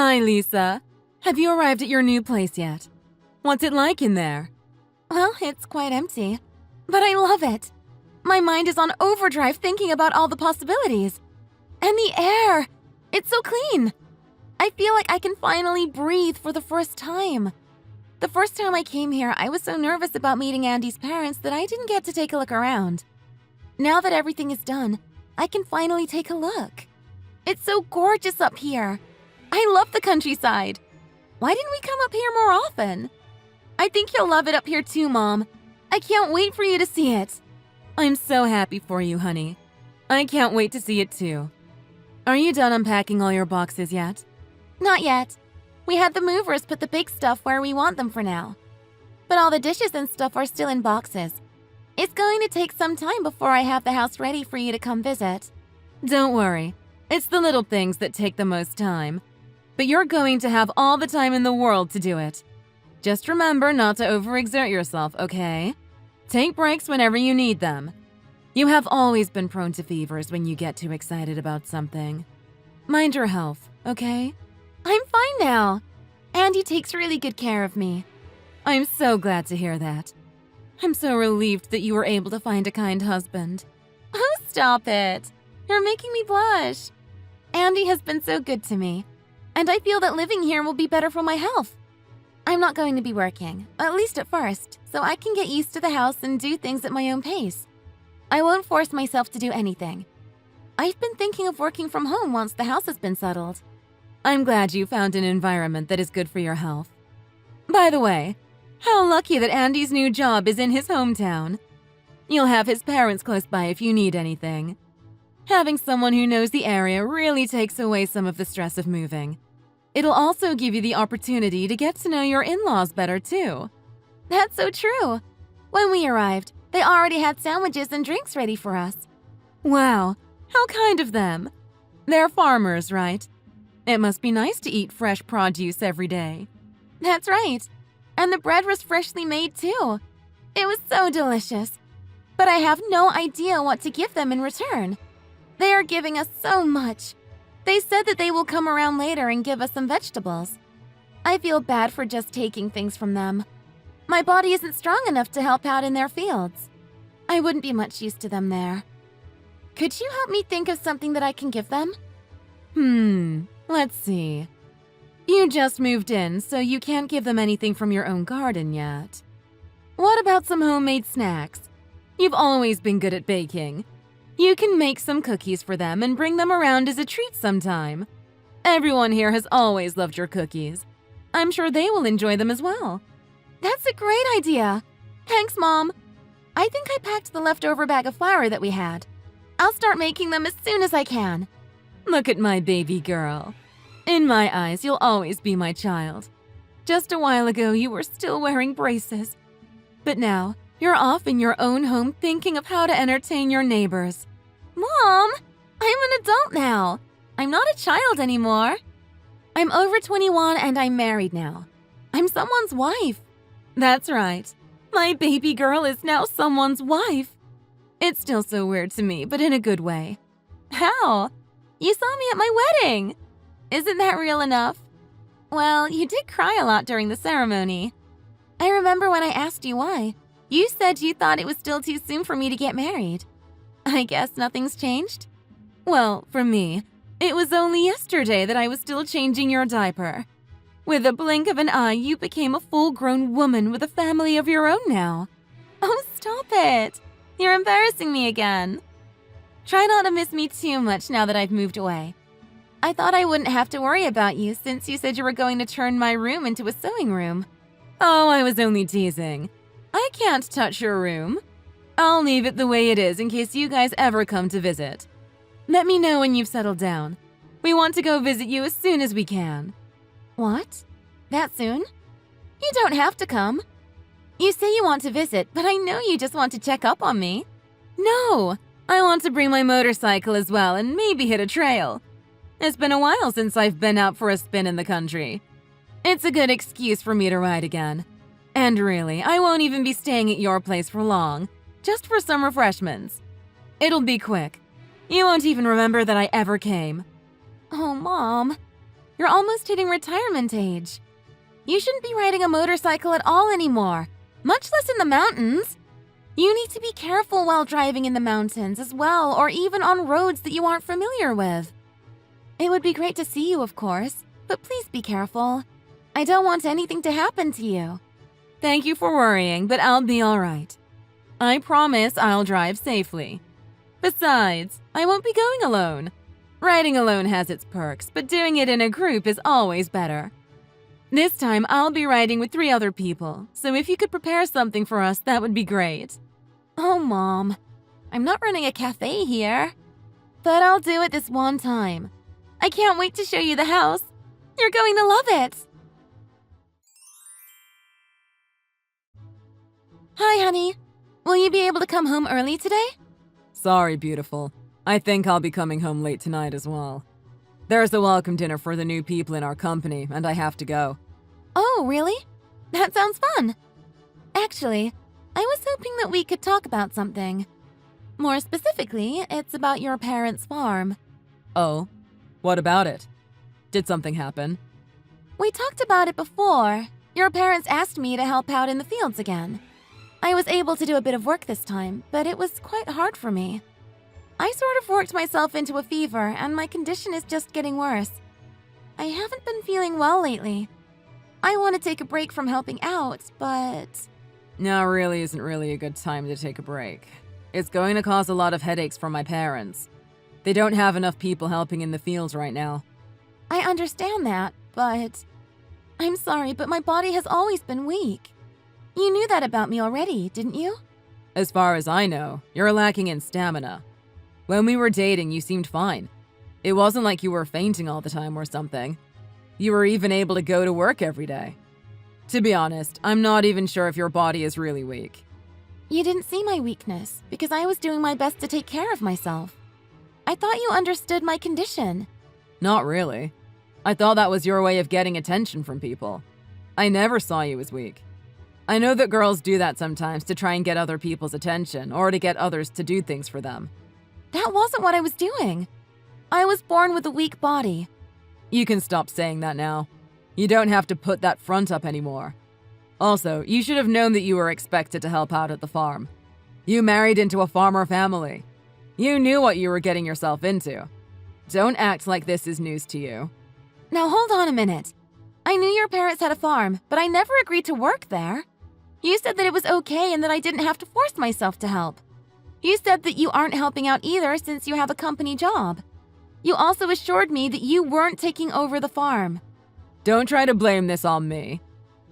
Hi, Lisa. Have you arrived at your new place yet? What's it like in there? Well, it's quite empty, but I love it. My mind is on overdrive thinking about all the possibilities. And the air! It's so clean! I feel like I can finally breathe for the first time. The first time I came here, I was so nervous about meeting Andy's parents that I didn't get to take a look around. Now that everything is done, I can finally take a look. It's so gorgeous up here. I love the countryside. Why didn't we come up here more often? I think you'll love it up here too, Mom. I can't wait for you to see it. I'm so happy for you, honey. I can't wait to see it too. Are you done unpacking all your boxes yet? Not yet. We had the movers put the big stuff where we want them for now. But all the dishes and stuff are still in boxes. It's going to take some time before I have the house ready for you to come visit. Don't worry. It's the little things that take the most time. But you're going to have all the time in the world to do it. Just remember not to overexert yourself, okay? Take breaks whenever you need them. You have always been prone to fevers when you get too excited about something. Mind your health, okay? I'm fine now. Andy takes really good care of me. I'm so glad to hear that. I'm so relieved that you were able to find a kind husband. Oh, stop it. You're making me blush. Andy has been so good to me, and I feel that living here will be better for my health. I'm not going to be working, at least at first, so I can get used to the house and do things at my own pace. I won't force myself to do anything. I've been thinking of working from home once the house has been settled. I'm glad you found an environment that is good for your health. By the way, how lucky that Andy's new job is in his hometown. You'll have his parents close by if you need anything. Having someone who knows the area really takes away some of the stress of moving. It'll also give you the opportunity to get to know your in-laws better too. That's so true. When we arrived, they already had sandwiches and drinks ready for us. Wow, how kind of them. They're farmers, right? It must be nice to eat fresh produce every day. That's right. And the bread was freshly made too. It was so delicious. But I have no idea what to give them in return. They are giving us so much. They said that they will come around later and give us some vegetables. I feel bad for just taking things from them. My body isn't strong enough to help out in their fields. I wouldn't be much use to them there. Could you help me think of something that I can give them? Let's see. You just moved in, so you can't give them anything from your own garden yet. What about some homemade snacks? You've always been good at baking. You can make some cookies for them and bring them around as a treat sometime. Everyone here has always loved your cookies. I'm sure they will enjoy them as well. That's a great idea. Thanks, Mom. I think I packed the leftover bag of flour that we had. I'll start making them as soon as I can. Look at my baby girl. In my eyes, you'll always be my child. Just a while ago, you were still wearing braces. But now, you're off in your own home thinking of how to entertain your neighbors. Mom, I'm an adult now. I'm not a child anymore. I'm over 21 and I'm married now. I'm someone's wife. That's right. My baby girl is now someone's wife. It's still so weird to me, but in a good way. How? You saw me at my wedding. Isn't that real enough? Well, you did cry a lot during the ceremony. I remember when I asked you why. You said you thought it was still too soon for me to get married. I guess nothing's changed? Well, for me, it was only yesterday that I was still changing your diaper. With a blink of an eye, you became a full-grown woman with a family of your own now. Oh, stop it. You're embarrassing me again. Try not to miss me too much now that I've moved away. I thought I wouldn't have to worry about you since you said you were going to turn my room into a sewing room. Oh, I was only teasing. I can't touch your room. I'll leave it the way it is in case you guys ever come to visit. Let me know when you've settled down. We want to go visit you as soon as we can. What? That soon? You don't have to come. You say you want to visit, but I know you just want to check up on me. No, I want to bring my motorcycle as well and maybe hit a trail. It's been a while since I've been out for a spin in the country. It's a good excuse for me to ride again. And really, I won't even be staying at your place for long, just for some refreshments. It'll be quick. You won't even remember that I ever came. Oh, Mom. You're almost hitting retirement age. You shouldn't be riding a motorcycle at all anymore, much less in the mountains. You need to be careful while driving in the mountains as well, or even on roads that you aren't familiar with. It would be great to see you, of course, but please be careful. I don't want anything to happen to you. Thank you for worrying, but I'll be all right. I promise I'll drive safely. Besides, I won't be going alone. Riding alone has its perks, but doing it in a group is always better. This time, I'll be riding with 3 other people, so if you could prepare something for us, that would be great. Oh, Mom, I'm not running a cafe here, but I'll do it this one time. I can't wait to show you the house. You're going to love it. Hi, honey. Will you be able to come home early today? Sorry, beautiful. I think I'll be coming home late tonight as well. There's a welcome dinner for the new people in our company, and I have to go. Oh, really? That sounds fun. Actually, I was hoping that we could talk about something. More specifically, it's about your parents' farm. Oh? What about it? Did something happen? We talked about it before. Your parents asked me to help out in the fields again. I was able to do a bit of work this time, but it was quite hard for me. I sort of worked myself into a fever, and my condition is just getting worse. I haven't been feeling well lately. I want to take a break from helping out, but... Now really isn't really a good time to take a break. It's going to cause a lot of headaches for my parents. They don't have enough people helping in the fields right now. I understand that, but... I'm sorry, but my body has always been weak. You knew that about me already, didn't you? As far as I know, you're lacking in stamina. When we were dating, you seemed fine. It wasn't like you were fainting all the time or something. You were even able to go to work every day. To be honest, I'm not even sure if your body is really weak. You didn't see my weakness because I was doing my best to take care of myself. I thought you understood my condition. Not really. I thought that was your way of getting attention from people. I never saw you as weak. I know that girls do that sometimes to try and get other people's attention or to get others to do things for them. That wasn't what I was doing. I was born with a weak body. You can stop saying that now. You don't have to put that front up anymore. Also, you should have known that you were expected to help out at the farm. You married into a farmer family. You knew what you were getting yourself into. Don't act like this is news to you. Now hold on a minute. I knew your parents had a farm, but I never agreed to work there. You said that it was okay and that I didn't have to force myself to help. You said that you aren't helping out either since you have a company job. You also assured me that you weren't taking over the farm. Don't try to blame this on me.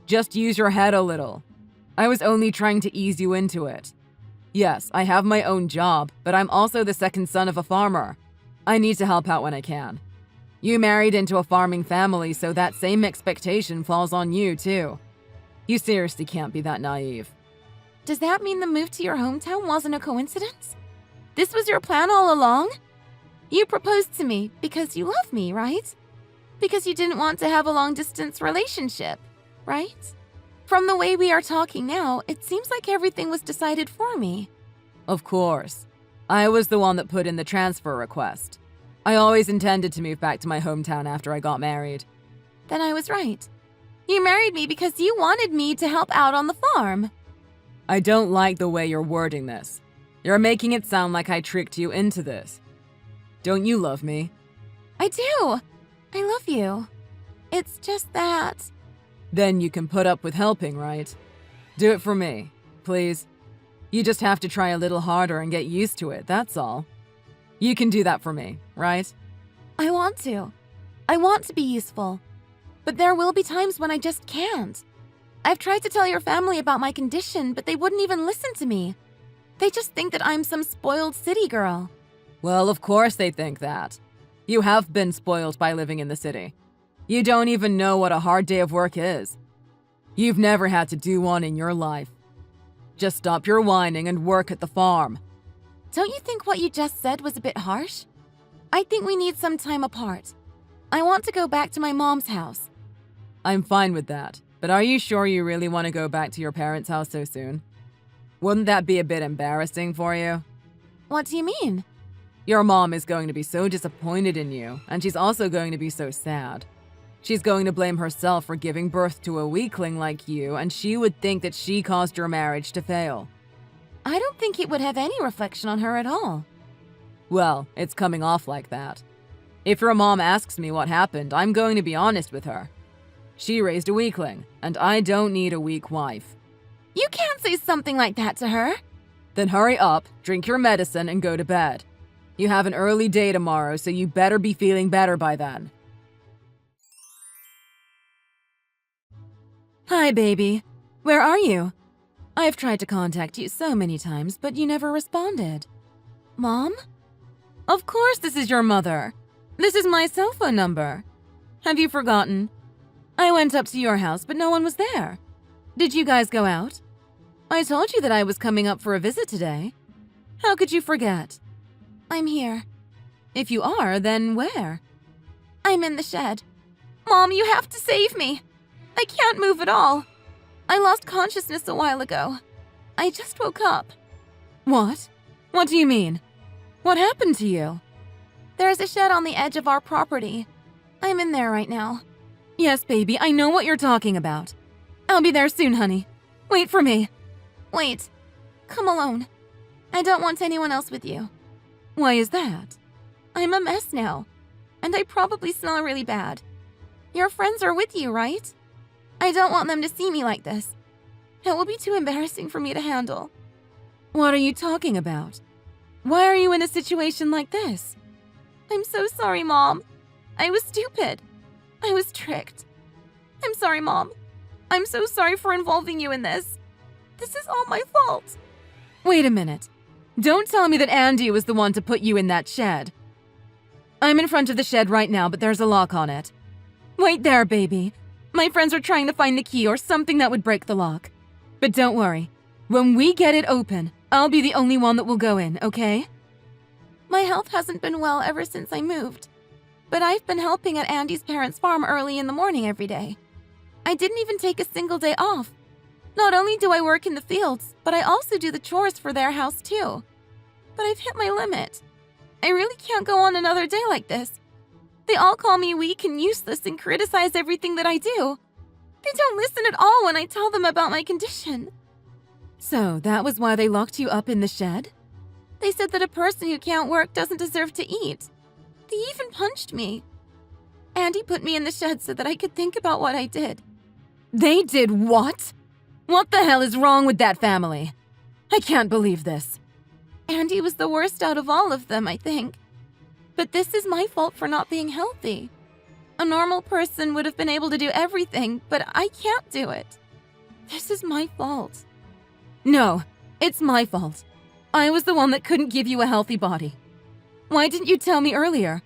Just use your head a little. I was only trying to ease you into it. Yes, I have my own job, but I'm also the second son of a farmer. I need to help out when I can. You married into a farming family, so that same expectation falls on you, too. You seriously can't be that naive. Does that mean the move to your hometown wasn't a coincidence? This was your plan all along? You proposed to me because you love me, right? Because you didn't want to have a long-distance relationship, right? From the way we are talking now, it seems like everything was decided for me. Of course. I was the one that put in the transfer request. I always intended to move back to my hometown after I got married. Then I was right. You married me because you wanted me to help out on the farm. I don't like the way you're wording this. You're making it sound like I tricked you into this. Don't you love me? I do. I love you. It's just that... Then you can put up with helping, right? Do it for me, please. You just have to try a little harder and get used to it, that's all. You can do that for me, right? I want to. I want to be useful. But there will be times when I just can't. I've tried to tell your family about my condition, but they wouldn't even listen to me. They just think that I'm some spoiled city girl. Well, of course they think that. You have been spoiled by living in the city. You don't even know what a hard day of work is. You've never had to do one in your life. Just stop your whining and work at the farm. Don't you think what you just said was a bit harsh? I think we need some time apart. I want to go back to my mom's house. I'm fine with that, but are you sure you really want to go back to your parents' house so soon? Wouldn't that be a bit embarrassing for you? What do you mean? Your mom is going to be so disappointed in you, and she's also going to be so sad. She's going to blame herself for giving birth to a weakling like you, and she would think that she caused your marriage to fail. I don't think it would have any reflection on her at all. Well, it's coming off like that. If your mom asks me what happened, I'm going to be honest with her. She raised a weakling, and I don't need a weak wife. You can't say something like that to her. Then hurry up, drink your medicine, and go to bed. You have an early day tomorrow, so you better be feeling better by then. Hi, baby. Where are you? I've tried to contact you so many times, but you never responded. Mom? Of course this is your mother. This is my cell phone number. Have you forgotten? I went up to your house, but no one was there. Did you guys go out? I told you that I was coming up for a visit today. How could you forget? I'm here. If you are, then where? I'm in the shed. Mom, you have to save me. I can't move at all. I lost consciousness a while ago. I just woke up. What? What do you mean? What happened to you? There's a shed on the edge of our property. I'm in there right now. Yes, baby, I know what you're talking about. I'll be there soon, honey. Wait for me. Wait. Come alone. I don't want anyone else with you. Why is that? I'm a mess now, and I probably smell really bad. Your friends are with you, right? I don't want them to see me like this. It will be too embarrassing for me to handle. What are you talking about? Why are you in a situation like this? I'm so sorry, Mom. I was stupid. I was tricked. I'm sorry, Mom. I'm so sorry for involving you in this. This is all my fault. Wait a minute. Don't tell me that Andy was the one to put you in that shed. I'm in front of the shed right now, but there's a lock on it. Wait there, baby. My friends are trying to find the key or something that would break the lock. But don't worry. When we get it open, I'll be the only one that will go in, okay? My health hasn't been well ever since I moved. But I've been helping at Andy's parents' farm early in the morning every day. I didn't even take a single day off. Not only do I work in the fields, but I also do the chores for their house too. But I've hit my limit. I really can't go on another day like this. They all call me weak and useless and criticize everything that I do. They don't listen at all when I tell them about my condition. So that was why they locked you up in the shed? They said that a person who can't work doesn't deserve to eat. They even punched me. Andy put me in the shed so that I could think about what I did. They did what? What the hell is wrong with that family? I can't believe this. Andy was the worst out of all of them, I think. But this is my fault for not being healthy. A normal person would have been able to do everything, but I can't do it. This is my fault. No, it's my fault. I was the one that couldn't give you a healthy body. Why didn't you tell me earlier?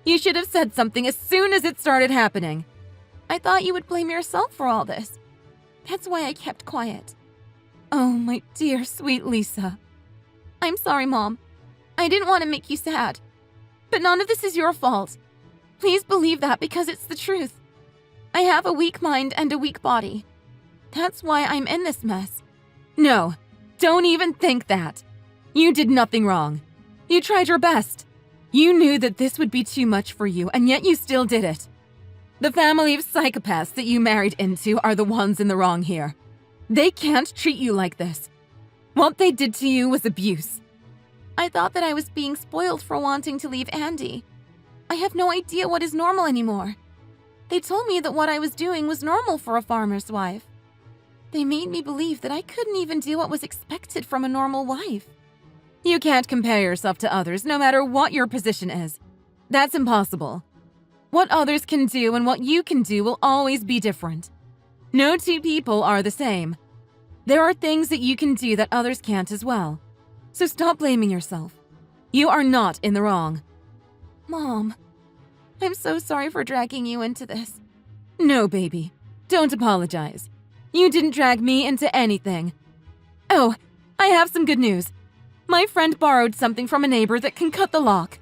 You should have said something as soon as it started happening. I thought you would blame yourself for all this. That's why I kept quiet. Oh, my dear, sweet Lisa. I'm sorry, Mom. I didn't want to make you sad. But none of this is your fault. Please believe that because it's the truth. I have a weak mind and a weak body. That's why I'm in this mess. No, don't even think that. You did nothing wrong. You tried your best. You knew that this would be too much for you, and yet you still did it. The family of psychopaths that you married into are the ones in the wrong here. They can't treat you like this. What they did to you was abuse. I thought that I was being spoiled for wanting to leave Andy. I have no idea what is normal anymore. They told me that what I was doing was normal for a farmer's wife. They made me believe that I couldn't even do what was expected from a normal wife. You can't compare yourself to others no matter what your position is. That's impossible. What others can do and what you can do will always be different. No two people are the same. There are things that you can do that others can't as well. So stop blaming yourself. You are not in the wrong. Mom, I'm so sorry for dragging you into this. No, baby. Don't apologize. You didn't drag me into anything. Oh, I have some good news. My friend borrowed something from a neighbor that can cut the lock.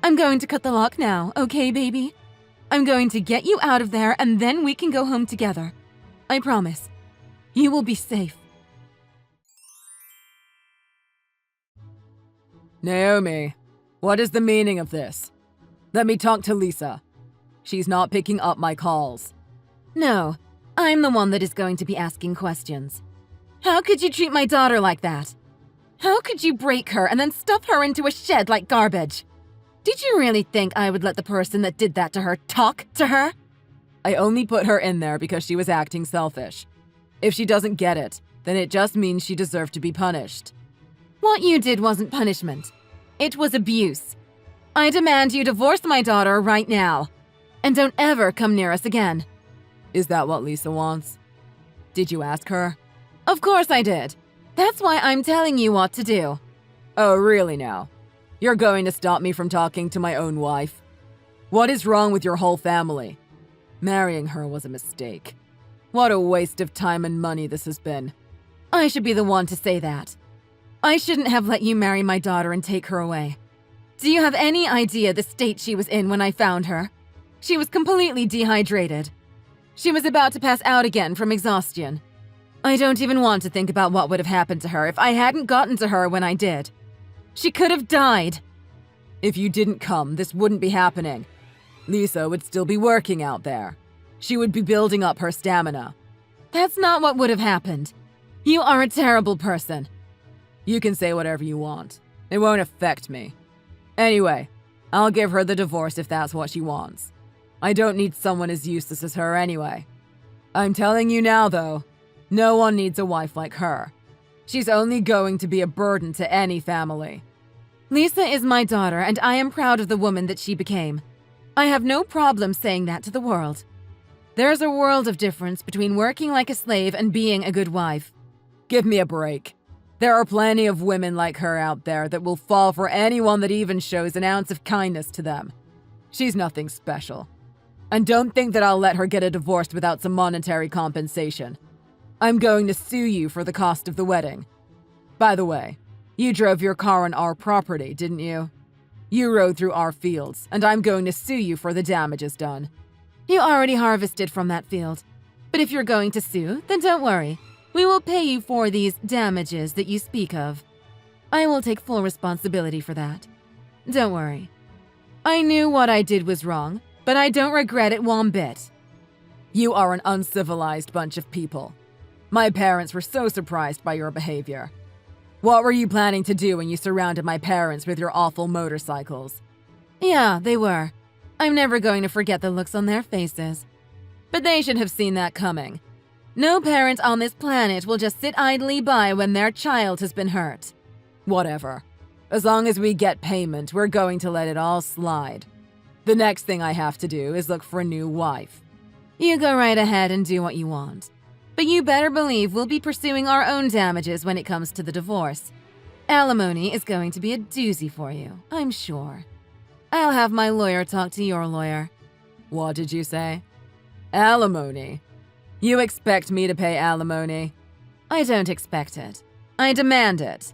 I'm going to cut the lock now, okay, baby? I'm going to get you out of there and then we can go home together. I promise. You will be safe. Naomi, what is the meaning of this? Let me talk to Lisa. She's not picking up my calls. No, I'm the one that is going to be asking questions. How could you treat my daughter like that? How could you break her and then stuff her into a shed like garbage? Did you really think I would let the person that did that to her talk to her? I only put her in there because she was acting selfish. If she doesn't get it, then it just means she deserved to be punished. What you did wasn't punishment. It was abuse. I demand you divorce my daughter right now. And don't ever come near us again. Is that what Lisa wants? Did you ask her? Of course I did. That's why I'm telling you what to do. Oh, really now? You're going to stop me from talking to my own wife? What is wrong with your whole family? Marrying her was a mistake. What a waste of time and money this has been. I should be the one to say that. I shouldn't have let you marry my daughter and take her away. Do you have any idea the state she was in when I found her? She was completely dehydrated. She was about to pass out again from exhaustion. I don't even want to think about what would have happened to her if I hadn't gotten to her when I did. She could have died. If you didn't come, this wouldn't be happening. Lisa would still be working out there. She would be building up her stamina. That's not what would have happened. You are a terrible person. You can say whatever you want. It won't affect me. Anyway, I'll give her the divorce if that's what she wants. I don't need someone as useless as her anyway. I'm telling you now, though, no one needs a wife like her. She's only going to be a burden to any family. Lisa is my daughter, and I am proud of the woman that she became. I have no problem saying that to the world. There's a world of difference between working like a slave and being a good wife. Give me a break. There are plenty of women like her out there that will fall for anyone that even shows an ounce of kindness to them. She's nothing special. And don't think that I'll let her get a divorce without some monetary compensation. I'm going to sue you for the cost of the wedding. By the way, you drove your car on our property, didn't you? You rode through our fields, and I'm going to sue you for the damages done. You already harvested from that field. But if you're going to sue, then don't worry. We will pay you for these damages that you speak of. I will take full responsibility for that. Don't worry. I knew what I did was wrong, but I don't regret it one bit. You are an uncivilized bunch of people. My parents were so surprised by your behavior. What were you planning to do when you surrounded my parents with your awful motorcycles? Yeah, they were. I'm never going to forget the looks on their faces. But they should have seen that coming. No parent on this planet will just sit idly by when their child has been hurt. Whatever. As long as we get payment, we're going to let it all slide. The next thing I have to do is look for a new wife. You go right ahead and do what you want. But you better believe we'll be pursuing our own damages when it comes to the divorce. Alimony is going to be a doozy for you, I'm sure. I'll have my lawyer talk to your lawyer. What did you say? Alimony? You expect me to pay alimony? I don't expect it. I demand it.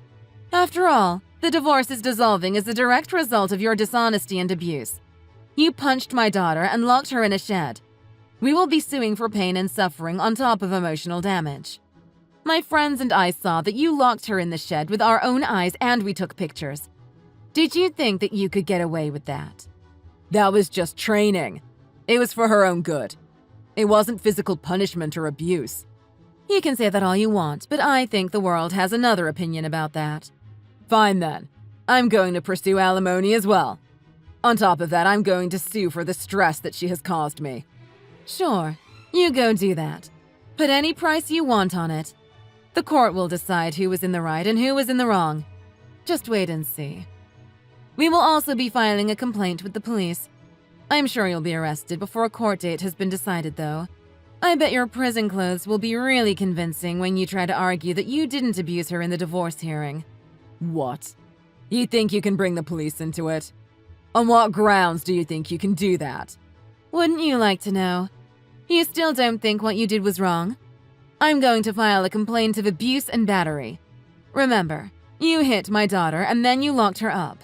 After all, the divorce is dissolving as a direct result of your dishonesty and abuse. You punched my daughter and locked her in a shed. We will be suing for pain and suffering on top of emotional damage. My friends and I saw that you locked her in the shed with our own eyes and we took pictures. Did you think that you could get away with that? That was just training. It was for her own good. It wasn't physical punishment or abuse. You can say that all you want, but I think the world has another opinion about that. Fine then. I'm going to pursue alimony as well. On top of that, I'm going to sue for the stress that she has caused me. Sure, you go do that. Put any price you want on it. The court will decide who was in the right and who was in the wrong. Just wait and see. We will also be filing a complaint with the police. I'm sure you'll be arrested before a court date has been decided, though. I bet your prison clothes will be really convincing when you try to argue that you didn't abuse her in the divorce hearing. What? You think you can bring the police into it? On what grounds do you think you can do that? Wouldn't you like to know? You still don't think what you did was wrong? I'm going to file a complaint of abuse and battery. Remember, you hit my daughter and then you locked her up.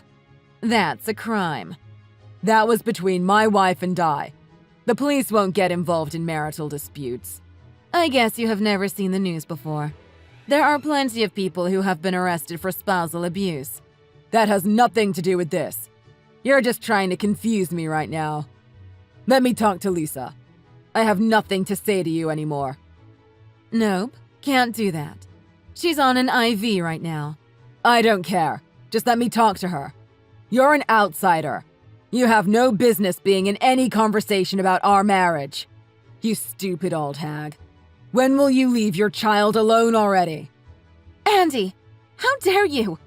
That's a crime. That was between my wife and I. The police won't get involved in marital disputes. I guess you have never seen the news before. There are plenty of people who have been arrested for spousal abuse. That has nothing to do with this. You're just trying to confuse me right now. Let me talk to Lisa. I have nothing to say to you anymore. Nope, can't do that. She's on an IV right now. I don't care. Just let me talk to her. You're an outsider. You have no business being in any conversation about our marriage. You stupid old hag. When will you leave your child alone already? Andy, how dare you?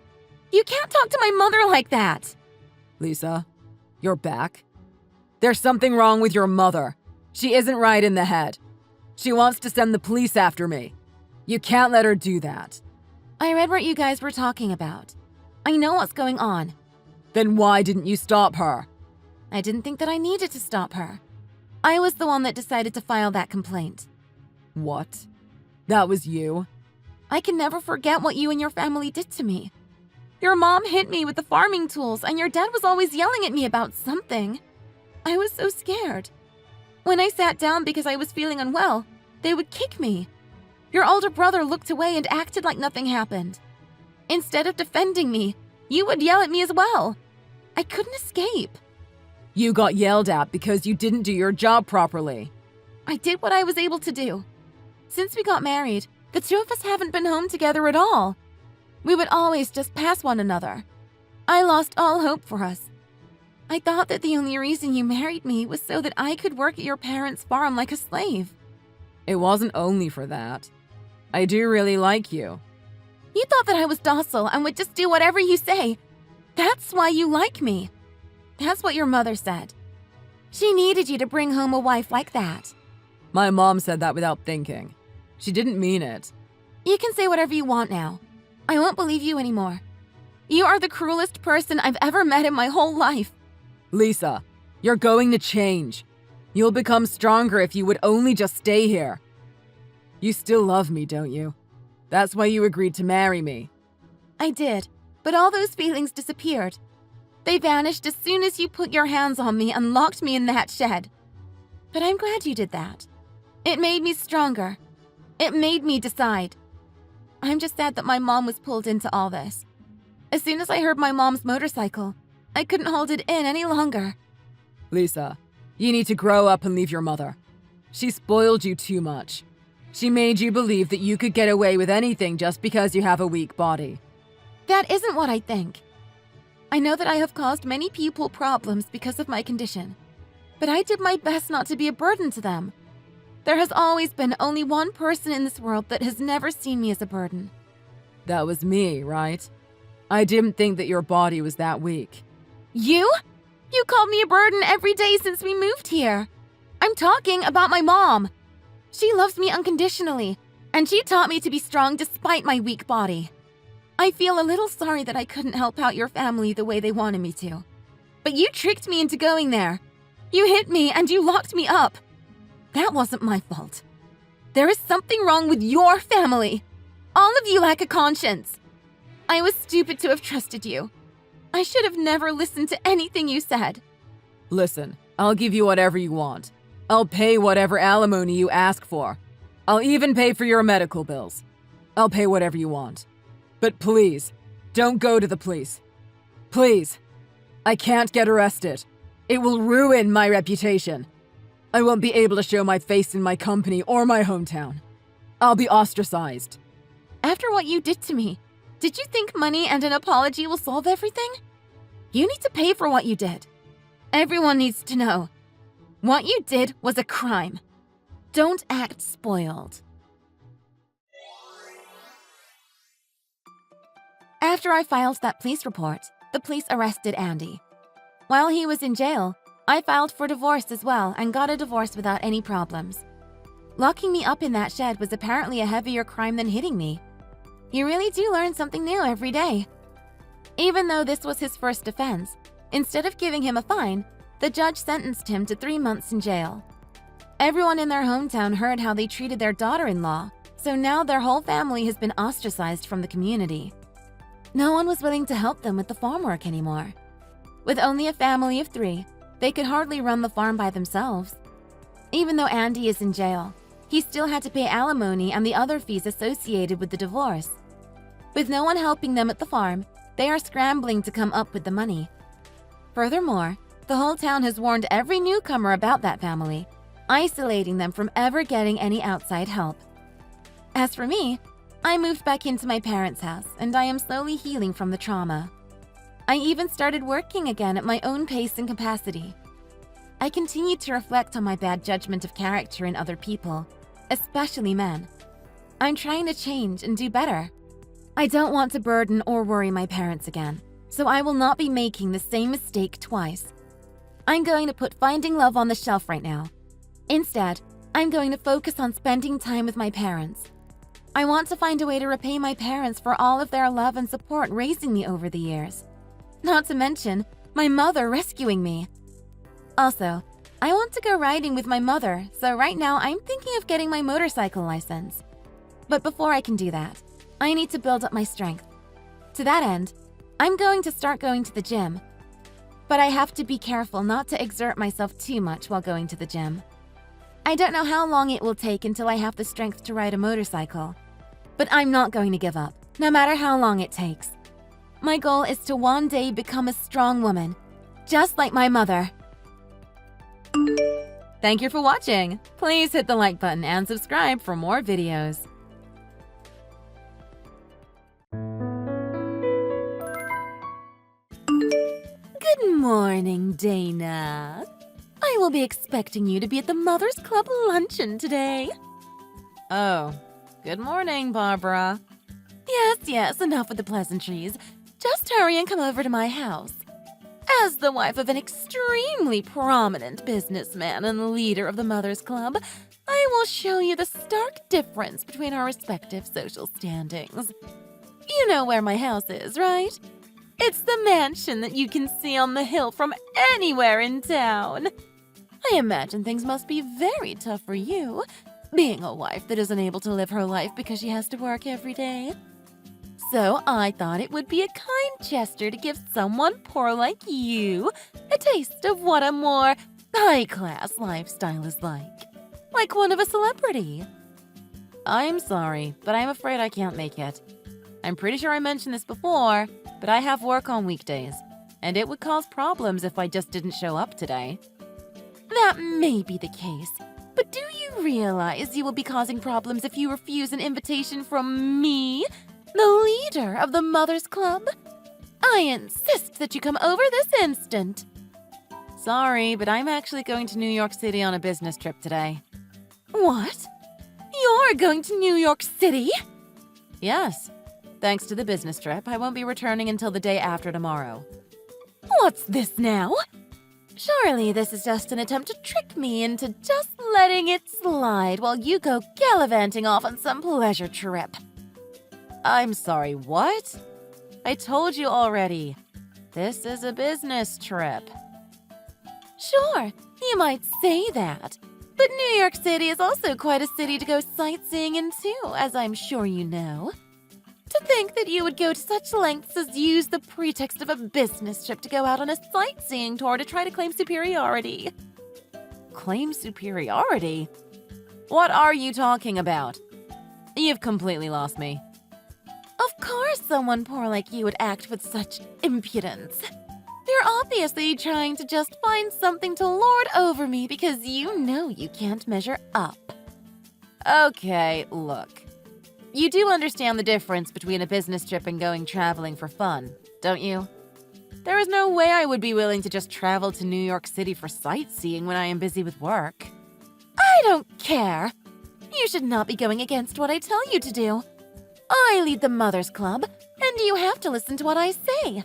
You can't talk to my mother like that. Lisa, you're back? There's something wrong with your mother. She isn't right in the head. She wants to send the police after me. You can't let her do that. I read what you guys were talking about. I know what's going on. Then why didn't you stop her? I didn't think that I needed to stop her. I was the one that decided to file that complaint. What? That was you? I can never forget what you and your family did to me. Your mom hit me with the farming tools, and your dad was always yelling at me about something. I was so scared. When I sat down because I was feeling unwell, they would kick me. Your older brother looked away and acted like nothing happened. Instead of defending me, you would yell at me as well. I couldn't escape. You got yelled at because you didn't do your job properly. I did what I was able to do. Since we got married, the two of us haven't been home together at all. We would always just pass one another. I lost all hope for us. I thought that the only reason you married me was so that I could work at your parents' farm like a slave. It wasn't only for that. I do really like you. You thought that I was docile and would just do whatever you say. That's why you like me. That's what your mother said. She needed you to bring home a wife like that. My mom said that without thinking. She didn't mean it. You can say whatever you want now. I won't believe you anymore. You are the cruelest person I've ever met in my whole life. Lisa, you're going to change. You'll become stronger if you would only just stay here. You still love me, don't you? That's why you agreed to marry me. I did, but all those feelings disappeared. They vanished as soon as you put your hands on me and locked me in that shed. But I'm glad you did that. It made me stronger. It made me decide. I'm just sad that my mom was pulled into all this. As soon as I heard my mom's motorcycle, I couldn't hold it in any longer. Lisa, you need to grow up and leave your mother. She spoiled you too much. She made you believe that you could get away with anything just because you have a weak body. That isn't what I think. I know that I have caused many people problems because of my condition, but I did my best not to be a burden to them. There has always been only one person in this world that has never seen me as a burden. That was me, right? I didn't think that your body was that weak. You? You called me a burden every day since we moved here. I'm talking about my mom. She loves me unconditionally, and she taught me to be strong despite my weak body. I feel a little sorry that I couldn't help out your family the way they wanted me to. But you tricked me into going there. You hit me and you locked me up. That wasn't my fault. There is something wrong with your family. All of you lack a conscience. I was stupid to have trusted you. I should have never listened to anything you said. Listen, I'll give you whatever you want. I'll pay whatever alimony you ask for. I'll even pay for your medical bills. I'll pay whatever you want. But please, don't go to the police. Please. I can't get arrested. It will ruin my reputation. I won't be able to show my face in my company or my hometown. I'll be ostracized. After what you did to me, did you think money and an apology will solve everything? You need to pay for what you did. Everyone needs to know. What you did was a crime. Don't act spoiled. After I filed that police report, the police arrested Andy. While he was in jail, I filed for divorce as well and got a divorce without any problems. Locking me up in that shed was apparently a heavier crime than hitting me. You really do learn something new every day. Even though this was his first offense, instead of giving him a fine, the judge sentenced him to 3 months in jail. Everyone in their hometown heard how they treated their daughter-in-law, so now their whole family has been ostracized from the community. No one was willing to help them with the farm work anymore. With only a family of 3, they could hardly run the farm by themselves. Even though Andy is in jail, he still had to pay alimony and the other fees associated with the divorce. With no one helping them at the farm, they are scrambling to come up with the money. Furthermore, The whole town has warned every newcomer about that family, isolating them from ever getting any outside help. As for me, I moved back into my parents' house, and I am slowly healing from the trauma. I even started working again at my own pace and capacity. I continued to reflect on my bad judgment of character in other people, especially men. I'm trying to change and do better. I don't want to burden or worry my parents again, so I will not be making the same mistake twice. I'm going to put finding love on the shelf right now. Instead, I'm going to focus on spending time with my parents. I want to find a way to repay my parents for all of their love and support raising me over the years. Not to mention, my mother rescuing me. Also, I want to go riding with my mother, so right now I'm thinking of getting my motorcycle license. But before I can do that, I need to build up my strength. To that end, I'm going to start going to the gym. But I have to be careful not to exert myself too much while going to the gym. I don't know how long it will take until I have the strength to ride a motorcycle. But I'm not going to give up, no matter how long it takes. My goal is to one day become a strong woman, just like my mother. Thank you for watching. Please hit the like button and subscribe for more videos. Good morning, Dana. I will be expecting you to be at the Mothers Club luncheon today. Oh, good morning, Barbara. Yes, enough with the pleasantries. Just hurry and come over to my house. As the wife of an extremely prominent businessman and leader of the Mothers Club, I will show you the stark difference between our respective social standings. You know where my house is, right? It's the mansion that you can see on the hill from anywhere in town. I imagine things must be very tough for you, being a wife that isn't able to live her life because she has to work every day. So I thought it would be a kind gesture to give someone poor like you a taste of what a more high-class lifestyle is like one of a celebrity. I'm sorry, but I'm afraid I can't make it. I'm pretty sure I mentioned this before, but I have work on weekdays, and it would cause problems if I just didn't show up today. That may be the case, but do you realize you will be causing problems if you refuse an invitation from me, the leader of the Mothers Club? I insist that you come over this instant. Sorry, but I'm actually going to New York City on a business trip today. What? You're going to New York City? Yes. Thanks to the business trip, I won't be returning until the day after tomorrow. What's this now? Surely this is just an attempt to trick me into just letting it slide while you go gallivanting off on some pleasure trip. I'm sorry, what? I told you already. This is a business trip. Sure, you might say that. But New York City is also quite a city to go sightseeing in too, as I'm sure you know. To think that you would go to such lengths as use the pretext of a business trip to go out on a sightseeing tour to try to claim superiority. Claim superiority? What are you talking about? You've completely lost me. Of course someone poor like you would act with such impudence. You're obviously trying to just find something to lord over me because you know you can't measure up. Okay, look. You do understand the difference between a business trip and going traveling for fun, don't you? There is no way I would be willing to just travel to New York City for sightseeing when I am busy with work. I don't care. You should not be going against what I tell you to do. I lead the Mothers Club, and you have to listen to what I say.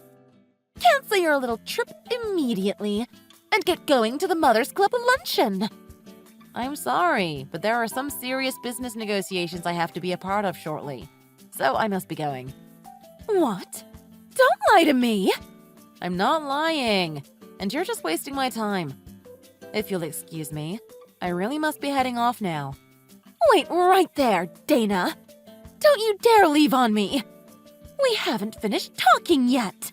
Cancel your little trip immediately and get going to the Mothers Club luncheon. I'm sorry, but there are some serious business negotiations I have to be a part of shortly, so I must be going. What? Don't lie to me! I'm not lying, and you're just wasting my time. If you'll excuse me, I really must be heading off now. Wait right there, Dana. Don't you dare leave on me. We haven't finished talking yet.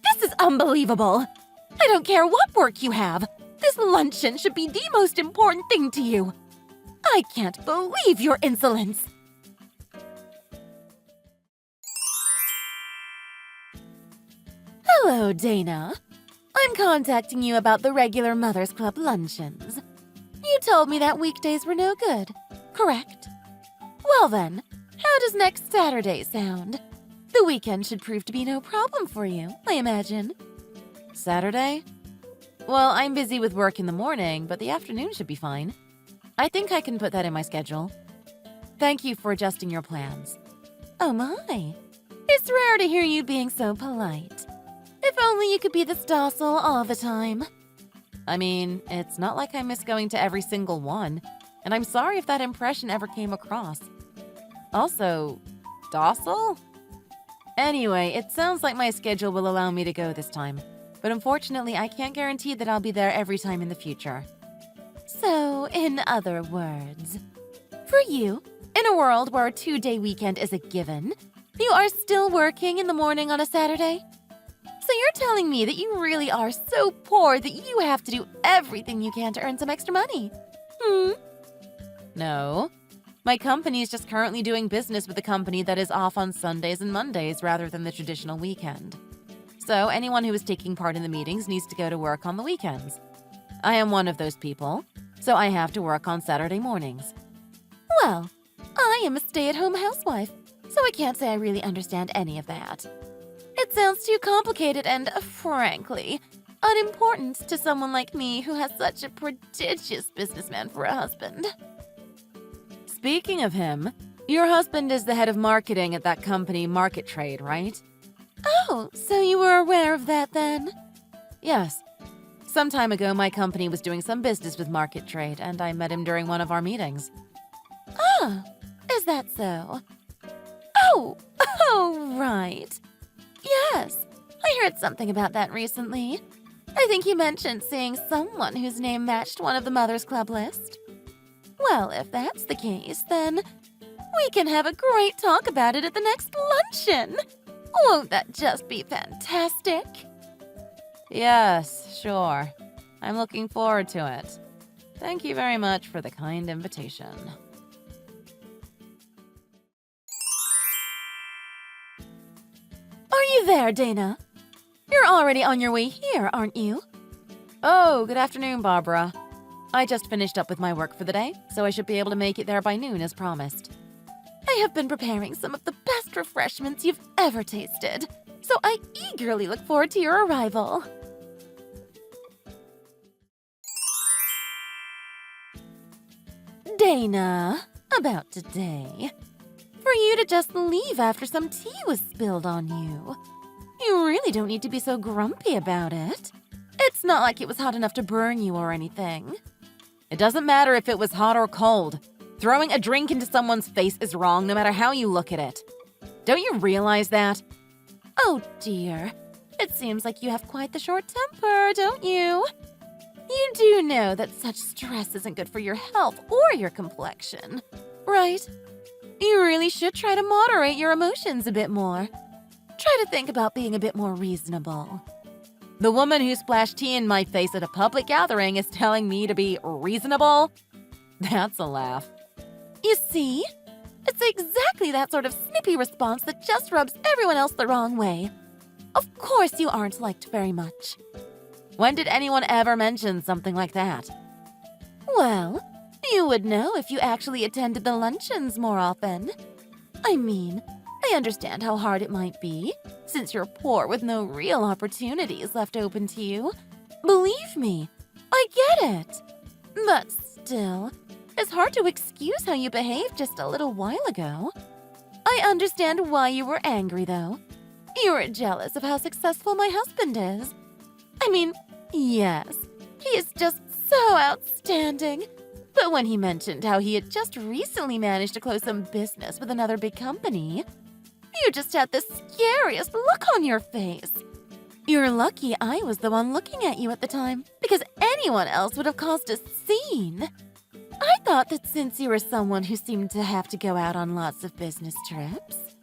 This is unbelievable. I don't care what work you have. This luncheon should be the most important thing to you. I can't believe your insolence. Hello, Dana. I'm contacting you about the regular Mothers Club luncheons. You told me that weekdays were no good, correct? Well then, how does next Saturday sound? The weekend should prove to be no problem for you, I imagine. Saturday? Well, I'm busy with work in the morning, but the afternoon should be fine. I think I can put that in my schedule. Thank you for adjusting your plans. Oh my. It's rare to hear you being so polite. If only you could be this docile all the time. I mean, it's not like I miss going to every single one, and I'm sorry if that impression ever came across. Also, docile? Anyway, it sounds like my schedule will allow me to go this time, but unfortunately, I can't guarantee that I'll be there every time in the future. So, in other words, for you, in a world where a 2-day weekend is a given, you are still working in the morning on a Saturday? So you're telling me that you really are so poor that you have to do everything you can to earn some extra money? No. My company is just currently doing business with a company that is off on Sundays and Mondays rather than the traditional weekend. So anyone who is taking part in the meetings needs to go to work on the weekends. I am one of those people, so I have to work on Saturday mornings. Well, I am a stay-at-home housewife, so I can't say I really understand any of that. It sounds too complicated and, frankly, unimportant to someone like me who has such a prodigious businessman for a husband. Speaking of him, your husband is the head of marketing at that company Market Trade, right? Oh, so you were aware of that then? Yes. Some time ago, my company was doing some business with Market Trade, and I met him during one of our meetings. Ah, is that so? Oh, right. Yes, I heard something about that recently. I think you mentioned seeing someone whose name matched one of the Mothers Club list. Well, if that's the case, then we can have a great talk about it at the next luncheon. Won't that just be fantastic? Yes, sure. I'm looking forward to it. Thank you very much for the kind invitation. Are you there, Dana? You're already on your way here, aren't you? Oh, good afternoon, Barbara. I just finished up with my work for the day, so I should be able to make it there by noon as promised. I have been preparing some of the best refreshments you've ever tasted, so I eagerly look forward to your arrival. Dana, about today. For you to just leave after some tea was spilled on you. You really don't need to be so grumpy about it. It's not like it was hot enough to burn you or anything. It doesn't matter if it was hot or cold. Throwing a drink into someone's face is wrong no matter how you look at it. Don't you realize that? Oh dear, it seems like you have quite the short temper, don't you? You do know that such stress isn't good for your health or your complexion, right? You really should try to moderate your emotions a bit more. Try to think about being a bit more reasonable. The woman who splashed tea in my face at a public gathering is telling me to be reasonable? That's a laugh. You see? It's exactly that sort of snippy response that just rubs everyone else the wrong way. Of course you aren't liked very much. When did anyone ever mention something like that? Well, you would know if you actually attended the luncheons more often. I mean, I understand how hard it might be, since you're poor with no real opportunities left open to you. Believe me, I get it. But still, it's hard to excuse how you behaved just a little while ago. I understand why you were angry, though. You were jealous of how successful my husband is. I mean, yes, he is just so outstanding. But when he mentioned how he had just recently managed to close some business with another big company, you just had the scariest look on your face. You're lucky I was the one looking at you at the time, because anyone else would have caused a scene. I thought that since you were someone who seemed to have to go out on lots of business trips,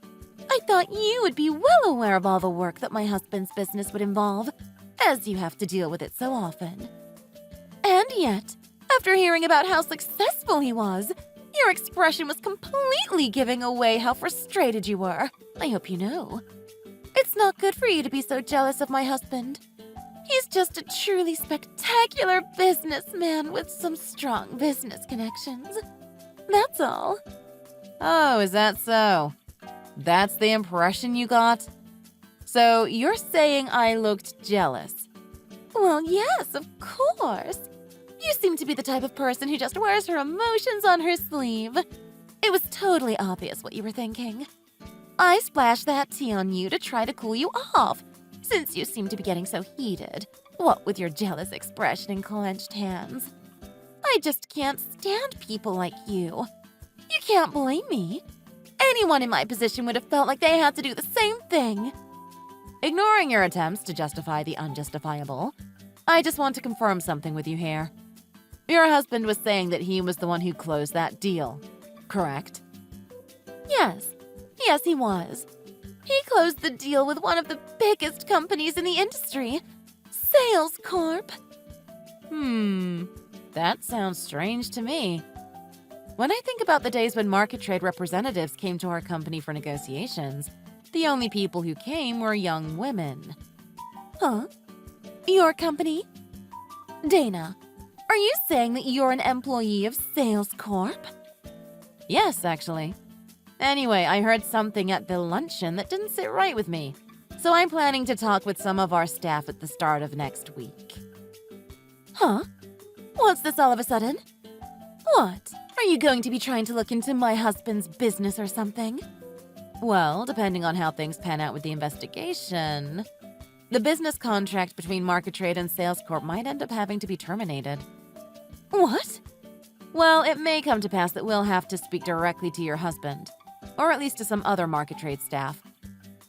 I thought you would be well aware of all the work that my husband's business would involve, as you have to deal with it so often. And yet, after hearing about how successful he was, your expression was completely giving away how frustrated you were. I hope you know. It's It's not good for you to be so jealous of my husband. He's just a truly spectacular businessman with some strong business connections. That's all. Oh, is that so? That's the impression you got? So you're saying I looked jealous? Well, yes, of course. You seem to be the type of person who just wears her emotions on her sleeve. It was totally obvious what you were thinking. I splashed that tea on you to try to cool you off, since you seem to be getting so heated, what with your jealous expression and clenched hands. I just can't stand people like you. You can't blame me. Anyone in my position would have felt like they had to do the same thing. Ignoring your attempts to justify the unjustifiable, I just want to confirm something with you here. Your husband was saying that he was the one who closed that deal, correct? Yes, he was. He closed the deal with one of the biggest companies in the industry, Sales Corp. That sounds strange to me. When I think about the days when market trade representatives came to our company for negotiations, the only people who came were young women. Huh? Your company? Dana, are you saying that you're an employee of Sales Corp? Yes, actually. Anyway, I heard something at the luncheon that didn't sit right with me, so I'm planning to talk with some of our staff at the start of next week. Huh? What's this all of a sudden? What? Are you going to be trying to look into my husband's business or something? Well, depending on how things pan out with the investigation, the business contract between Market Trade and Sales Corp might end up having to be terminated. What? Well, it may come to pass that we'll have to speak directly to your husband, or at least to some other Market Trade staff.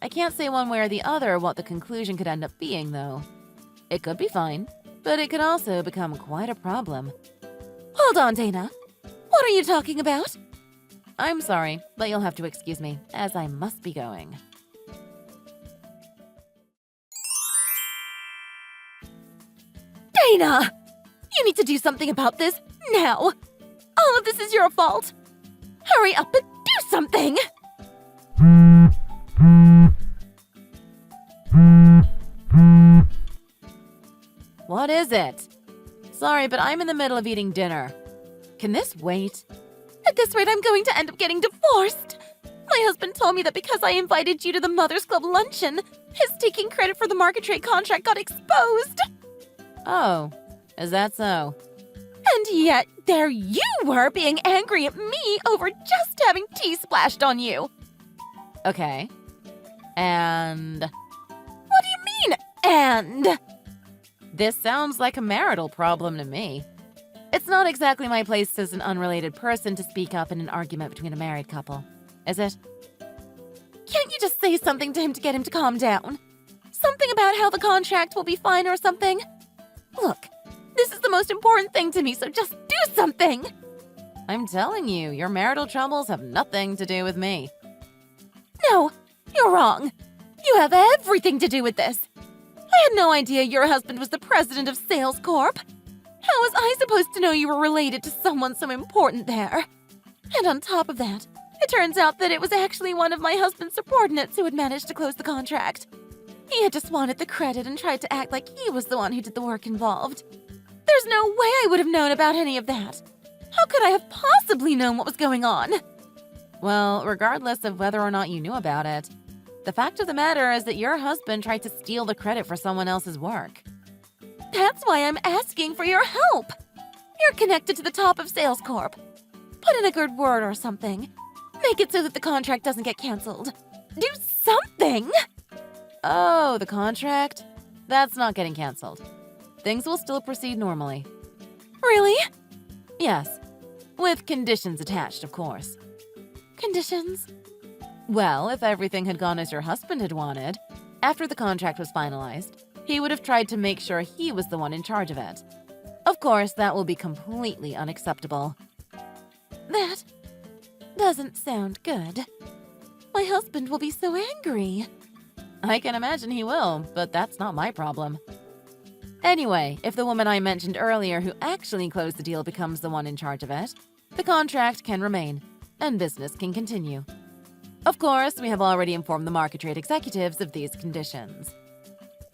I can't say one way or the other what the conclusion could end up being, though. It could be fine, but it could also become quite a problem. Hold on, Dana. What are you talking about? I'm sorry, but you'll have to excuse me, as I must be going. Dana! You need to do something about this now! All of this is your fault! Hurry up and do something! What is it? Sorry, but I'm in the middle of eating dinner. Can this wait? At this rate, I'm going to end up getting divorced! My husband told me that because I invited you to the Mothers Club luncheon, his taking credit for the market trade contract got exposed! Oh, is that so? And yet, there you were being angry at me over just having tea splashed on you! Okay. And... What do you mean, and? This sounds like a marital problem to me. It's not exactly my place as an unrelated person to speak up in an argument between a married couple, is it? Can't you just say something to him to get him to calm down? Something about how the contract will be fine or something? Look, this is the most important thing to me, so just do something! I'm telling you, your marital troubles have nothing to do with me. No, you're wrong. You have everything to do with this. I had no idea your husband was the president of Sales Corp. How was I supposed to know you were related to someone so important there? And on top of that, it turns out that it was actually one of my husband's subordinates who had managed to close the contract. He had just wanted the credit and tried to act like he was the one who did the work involved. There's no way I would have known about any of that. How could I have possibly known what was going on? Well, regardless of whether or not you knew about it, the fact of the matter is that your husband tried to steal the credit for someone else's work. That's why I'm asking for your help. You're connected to the top of Sales Corp. Put in a good word or something. Make it so that the contract doesn't get canceled. Do something! Oh, the contract? That's not getting canceled. Things will still proceed normally. Really? Yes, with conditions attached, of course. Conditions? Well, if everything had gone as your husband had wanted, after the contract was finalized, he would have tried to make sure he was the one in charge of it. Of course, that will be completely unacceptable. That doesn't sound good. My husband will be so angry. I can imagine he will, but that's not my problem. Anyway, if the woman I mentioned earlier who actually closed the deal becomes the one in charge of it, the contract can remain, and business can continue. Of course, we have already informed the market rate executives of these conditions.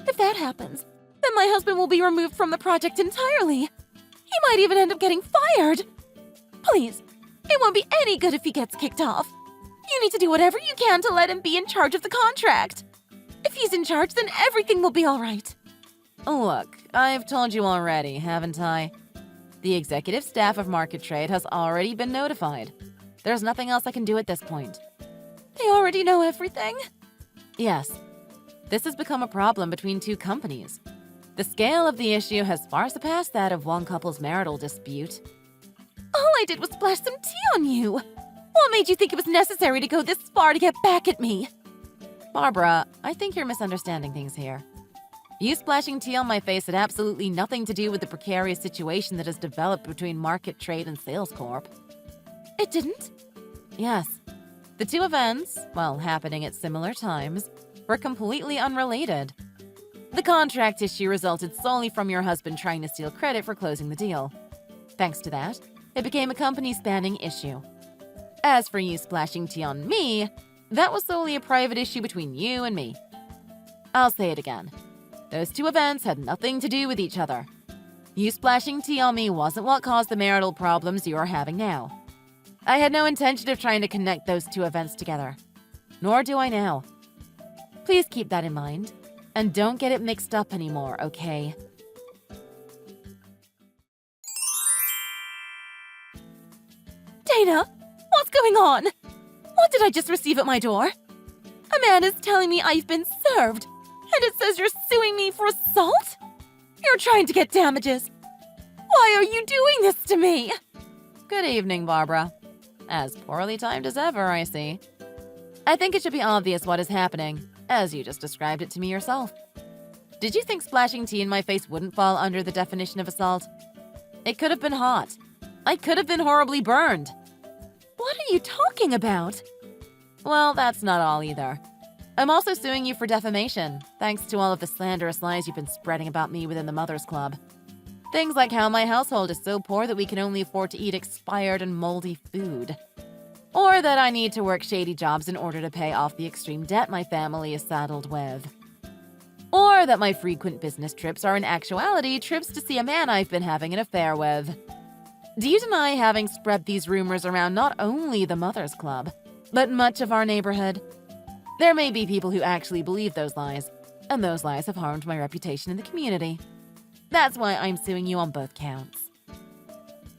If that happens, then my husband will be removed from the project entirely. He might even end up getting fired. Please, it won't be any good if he gets kicked off. You need to do whatever you can to let him be in charge of the contract. If he's in charge, then everything will be all right. Look, I've told you already, haven't I? The executive staff of Market Trade has already been notified. There's nothing else I can do at this point. They already know everything? Yes. This has become a problem between two companies. The scale of the issue has far surpassed that of one couple's marital dispute. All I did was splash some tea on you. What made you think it was necessary to go this far to get back at me? Barbara, I think you're misunderstanding things here. You splashing tea on my face had absolutely nothing to do with the precarious situation that has developed between Market Trade and Sales Corp. It didn't? Yes. The two events, while happening at similar times, were completely unrelated. The contract issue resulted solely from your husband trying to steal credit for closing the deal. Thanks to that, it became a company-spanning issue. As for you splashing tea on me, that was solely a private issue between you and me. I'll say it again. Those two events had nothing to do with each other. You splashing tea on me wasn't what caused the marital problems you are having now. I had no intention of trying to connect those two events together. Nor do I now. Please keep that in mind, and don't get it mixed up anymore, okay? Dana, what's going on? What did I just receive at my door? A man is telling me I've been served, and it says you're suing me for assault? You're trying to get damages. Why are you doing this to me? Good evening, Barbara. As poorly timed as ever, I see. I think it should be obvious what is happening, as you just described it to me yourself. Did you think splashing tea in my face wouldn't fall under the definition of assault? It could have been hot. I could have been horribly burned. What are you talking about? Well, that's not all either. I'm also suing you for defamation, thanks to all of the slanderous lies you've been spreading about me within the Mothers Club. Things like how my household is so poor that we can only afford to eat expired and moldy food. Or that I need to work shady jobs in order to pay off the extreme debt my family is saddled with. Or that my frequent business trips are in actuality trips to see a man I've been having an affair with. Do you deny having spread these rumors around not only the Mothers Club, but much of our neighborhood? There may be people who actually believe those lies, and those lies have harmed my reputation in the community. That's why I'm suing you on both counts.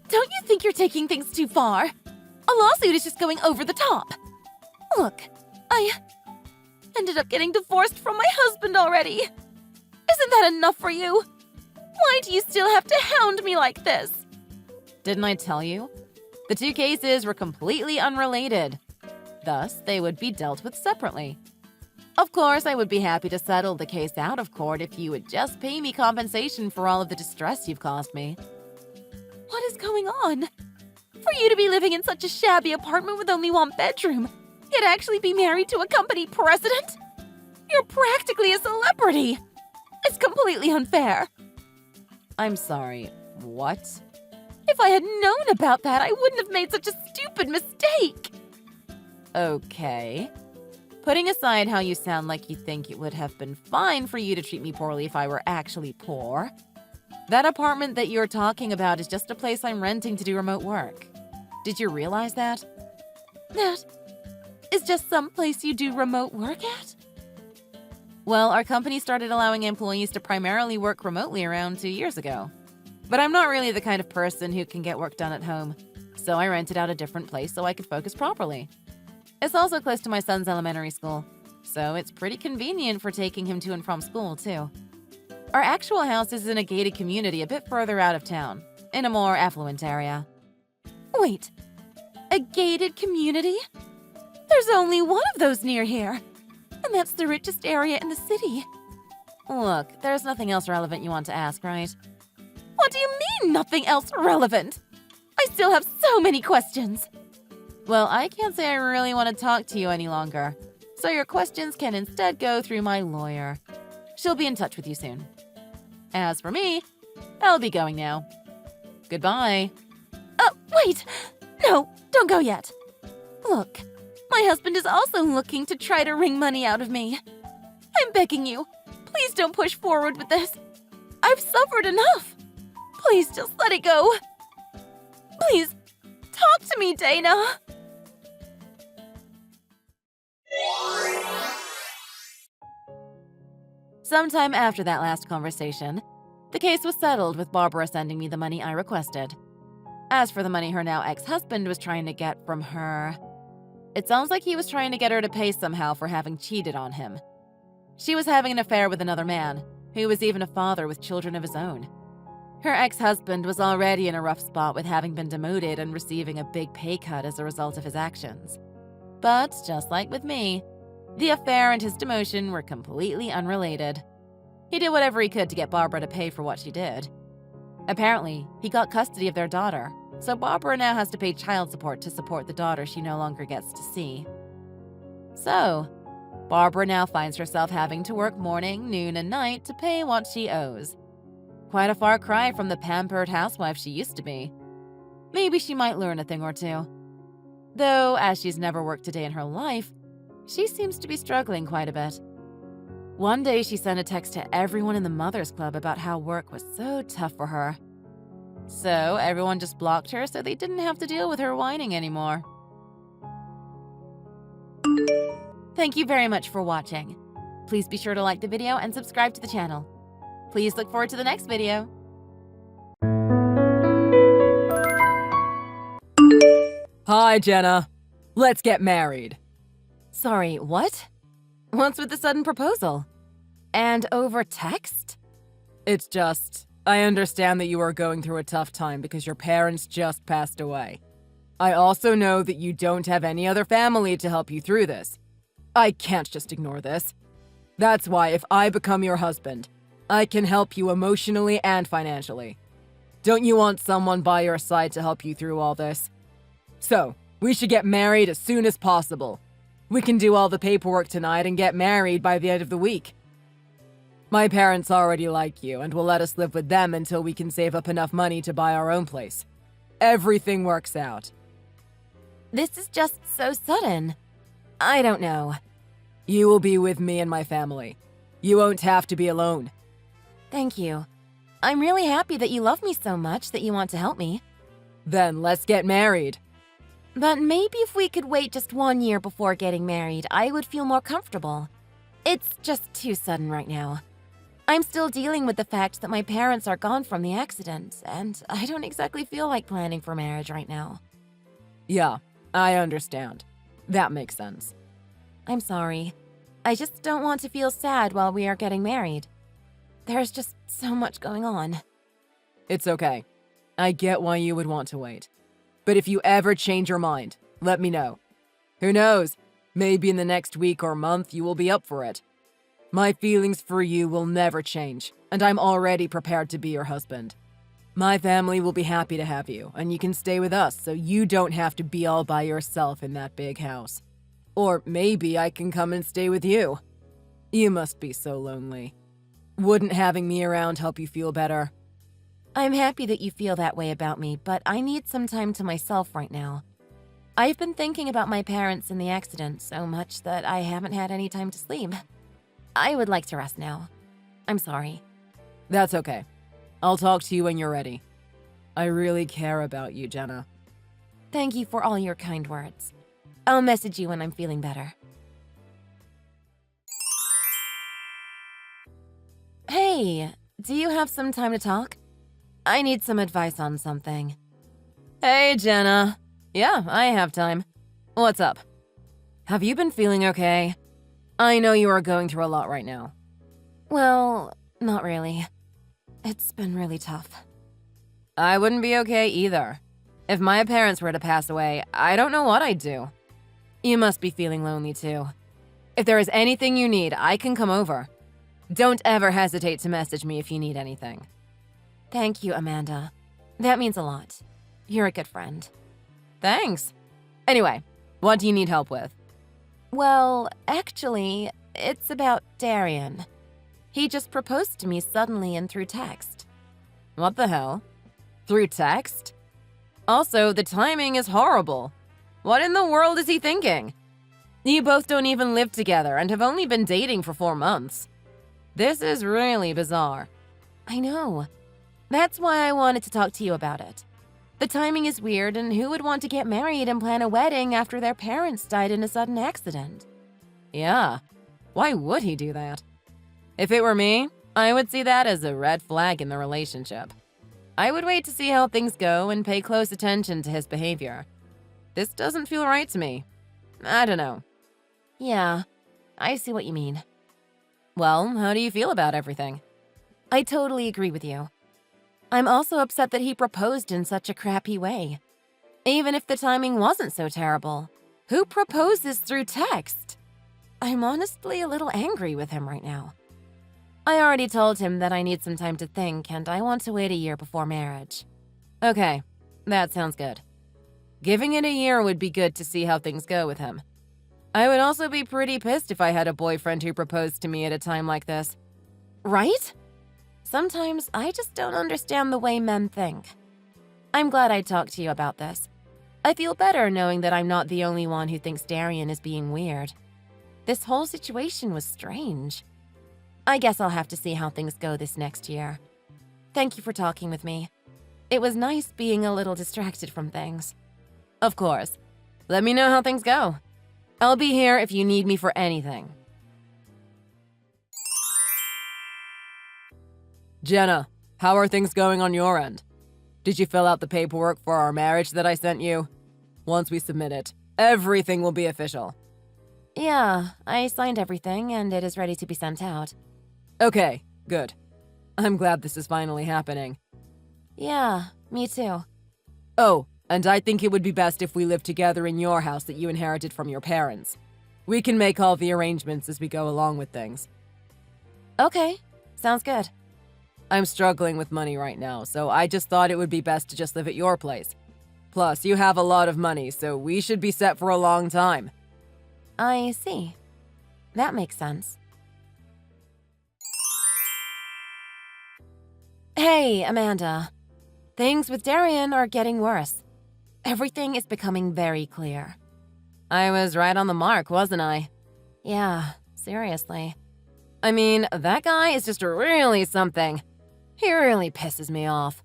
Don't you think you're taking things too far? A lawsuit is just going over the top. Look, I ended up getting divorced from my husband already. Isn't that enough for you? Why do you still have to hound me like this? Didn't I tell you? The two cases were completely unrelated. Thus, they would be dealt with separately. Of course, I would be happy to settle the case out of court if you would just pay me compensation for all of the distress you've caused me. What is going on? For you to be living in such a shabby apartment with only one bedroom, yet actually be married to a company president? You're practically a celebrity. It's completely unfair. I'm sorry, what? If I had known about that, I wouldn't have made such a stupid mistake. Okay. Putting aside how you sound like you think it would have been fine for you to treat me poorly if I were actually poor, that apartment that you're talking about is just a place I'm renting to do remote work. Did you realize that? That is just some place you do remote work at? Well, our company started allowing employees to primarily work remotely around 2 years ago. But I'm not really the kind of person who can get work done at home, so I rented out a different place so I could focus properly. It's also close to my son's elementary school, so it's pretty convenient for taking him to and from school, too. Our actual house is in a gated community a bit further out of town, in a more affluent area. Wait, a gated community? There's only one of those near here, and that's the richest area in the city. Look, there's nothing else relevant you want to ask, right? What do you mean, nothing else relevant? I still have so many questions. Well, I can't say I really want to talk to you any longer, so your questions can instead go through my lawyer. She'll be in touch with you soon. As for me, I'll be going now. Goodbye. Wait! No, don't go yet. Look, My husband is also looking to try to wring money out of me. I'm begging you, please don't push forward with this. I've suffered enough. Please just let it go. Please, talk to me, Dana. Sometime after that last conversation, the case was settled with Barbara sending me the money I requested. As for the money her now ex-husband was trying to get from her, it sounds like he was trying to get her to pay somehow for having cheated on him. She was having an affair with another man, who was even a father with children of his own. Her ex-husband was already in a rough spot with having been demoted and receiving a big pay cut as a result of his actions. But just like with me, the affair and his demotion were completely unrelated. He did whatever he could to get Barbara to pay for what she did. Apparently, he got custody of their daughter, so Barbara now has to pay child support to support the daughter she no longer gets to see. So, Barbara now finds herself having to work morning, noon, and night to pay what she owes. Quite a far cry from the pampered housewife she used to be. Maybe she might learn a thing or two. Though, as she's never worked a day in her life, she seems to be struggling quite a bit. One day she sent a text to everyone in the Mothers Club about how work was so tough for her. So everyone just blocked her so they didn't have to deal with her whining anymore. Thank you very much for watching. Please be sure to like the video and subscribe to the channel. Please look forward to the next video. Hi, Jenna. Let's get married. Sorry, what? What's with the sudden proposal? And over text? It's just, I understand that you are going through a tough time because your parents just passed away. I also know that you don't have any other family to help you through this. I can't just ignore this. That's why if I become your husband, I can help you emotionally and financially. Don't you want someone by your side to help you through all this? So, we should get married as soon as possible. We can do all the paperwork tonight and get married by the end of the week. My parents already like you and will let us live with them until we can save up enough money to buy our own place. Everything works out. This is just so sudden. I don't know. You will be with me and my family. You won't have to be alone. Thank you. I'm really happy that you love me so much that you want to help me. Then let's get married. But maybe if we could wait just 1 year before getting married, I would feel more comfortable. It's just too sudden right now. I'm still dealing with the fact that my parents are gone from the accident, and I don't exactly feel like planning for marriage right now. Yeah, I understand. That makes sense. I'm sorry. I just don't want to feel sad while we are getting married. There's just so much going on. It's okay. I get why you would want to wait. But if you ever change your mind, let me know. Who knows? Maybe in the next week or month you will be up for it. My feelings for you will never change, and I'm already prepared to be your husband. My family will be happy to have you, and you can stay with us so you don't have to be all by yourself in that big house. Or maybe I can come and stay with you. You must be so lonely. Wouldn't having me around help you feel better? I'm happy that you feel that way about me, but I need some time to myself right now. I've been thinking about my parents and the accident so much that I haven't had any time to sleep. I would like to rest now. I'm sorry. That's okay. I'll talk to you when you're ready. I really care about you, Jenna. Thank you for all your kind words. I'll message you when I'm feeling better. Hey, do you have some time to talk? I need some advice on something. Hey, Jenna. Yeah, I have time. What's up? Have you been feeling okay? I know you are going through a lot right now. Well, not really. It's been really tough. I wouldn't be okay either. If my parents were to pass away, I don't know what I'd do. You must be feeling lonely too. If there is anything you need, I can come over. Don't ever hesitate to message me if you need anything. Thank you, Amanda. That means a lot. You're a good friend. Thanks. Anyway, what do you need help with? Well, actually, it's about Darian. He just proposed to me suddenly and through text. What the hell? Through text? Also, the timing is horrible. What in the world is he thinking? You both don't even live together and have only been dating for 4 months. This is really bizarre. I know. That's why I wanted to talk to you about it. The timing is weird, and who would want to get married and plan a wedding after their parents died in a sudden accident? Yeah, why would he do that? If it were me, I would see that as a red flag in the relationship. I would wait to see how things go and pay close attention to his behavior. This doesn't feel right to me. I don't know. Yeah, I see what you mean. Well, how do you feel about everything? I totally agree with you. I'm also upset that he proposed in such a crappy way. Even if the timing wasn't so terrible, who proposes through text? I'm honestly a little angry with him right now. I already told him that I need some time to think and I want to wait a year before marriage. Okay, that sounds good. Giving it a year would be good to see how things go with him. I would also be pretty pissed if I had a boyfriend who proposed to me at a time like this. Right? Sometimes I just don't understand the way men think. I'm glad I talked to you about this. I feel better knowing that I'm not the only one who thinks Darian is being weird. This whole situation was strange. I guess I'll have to see how things go this next year. Thank you for talking with me. It was nice being a little distracted from things. Of course. Let me know how things go. I'll be here if you need me for anything. Jenna, how are things going on your end? Did you fill out the paperwork for our marriage that I sent you? Once we submit it, everything will be official. Yeah, I signed everything and it is ready to be sent out. Okay, good. I'm glad this is finally happening. Yeah, me too. Oh, and I think it would be best if we lived together in your house that you inherited from your parents. We can make all the arrangements as we go along with things. Okay, sounds good. I'm struggling with money right now, so I just thought it would be best to just live at your place. Plus, you have a lot of money, so we should be set for a long time. I see. That makes sense. Hey, Amanda. Things with Darian are getting worse. Everything is becoming very clear. I was right on the mark, wasn't I? Yeah, seriously. I mean, that guy is just really something. He really pisses me off.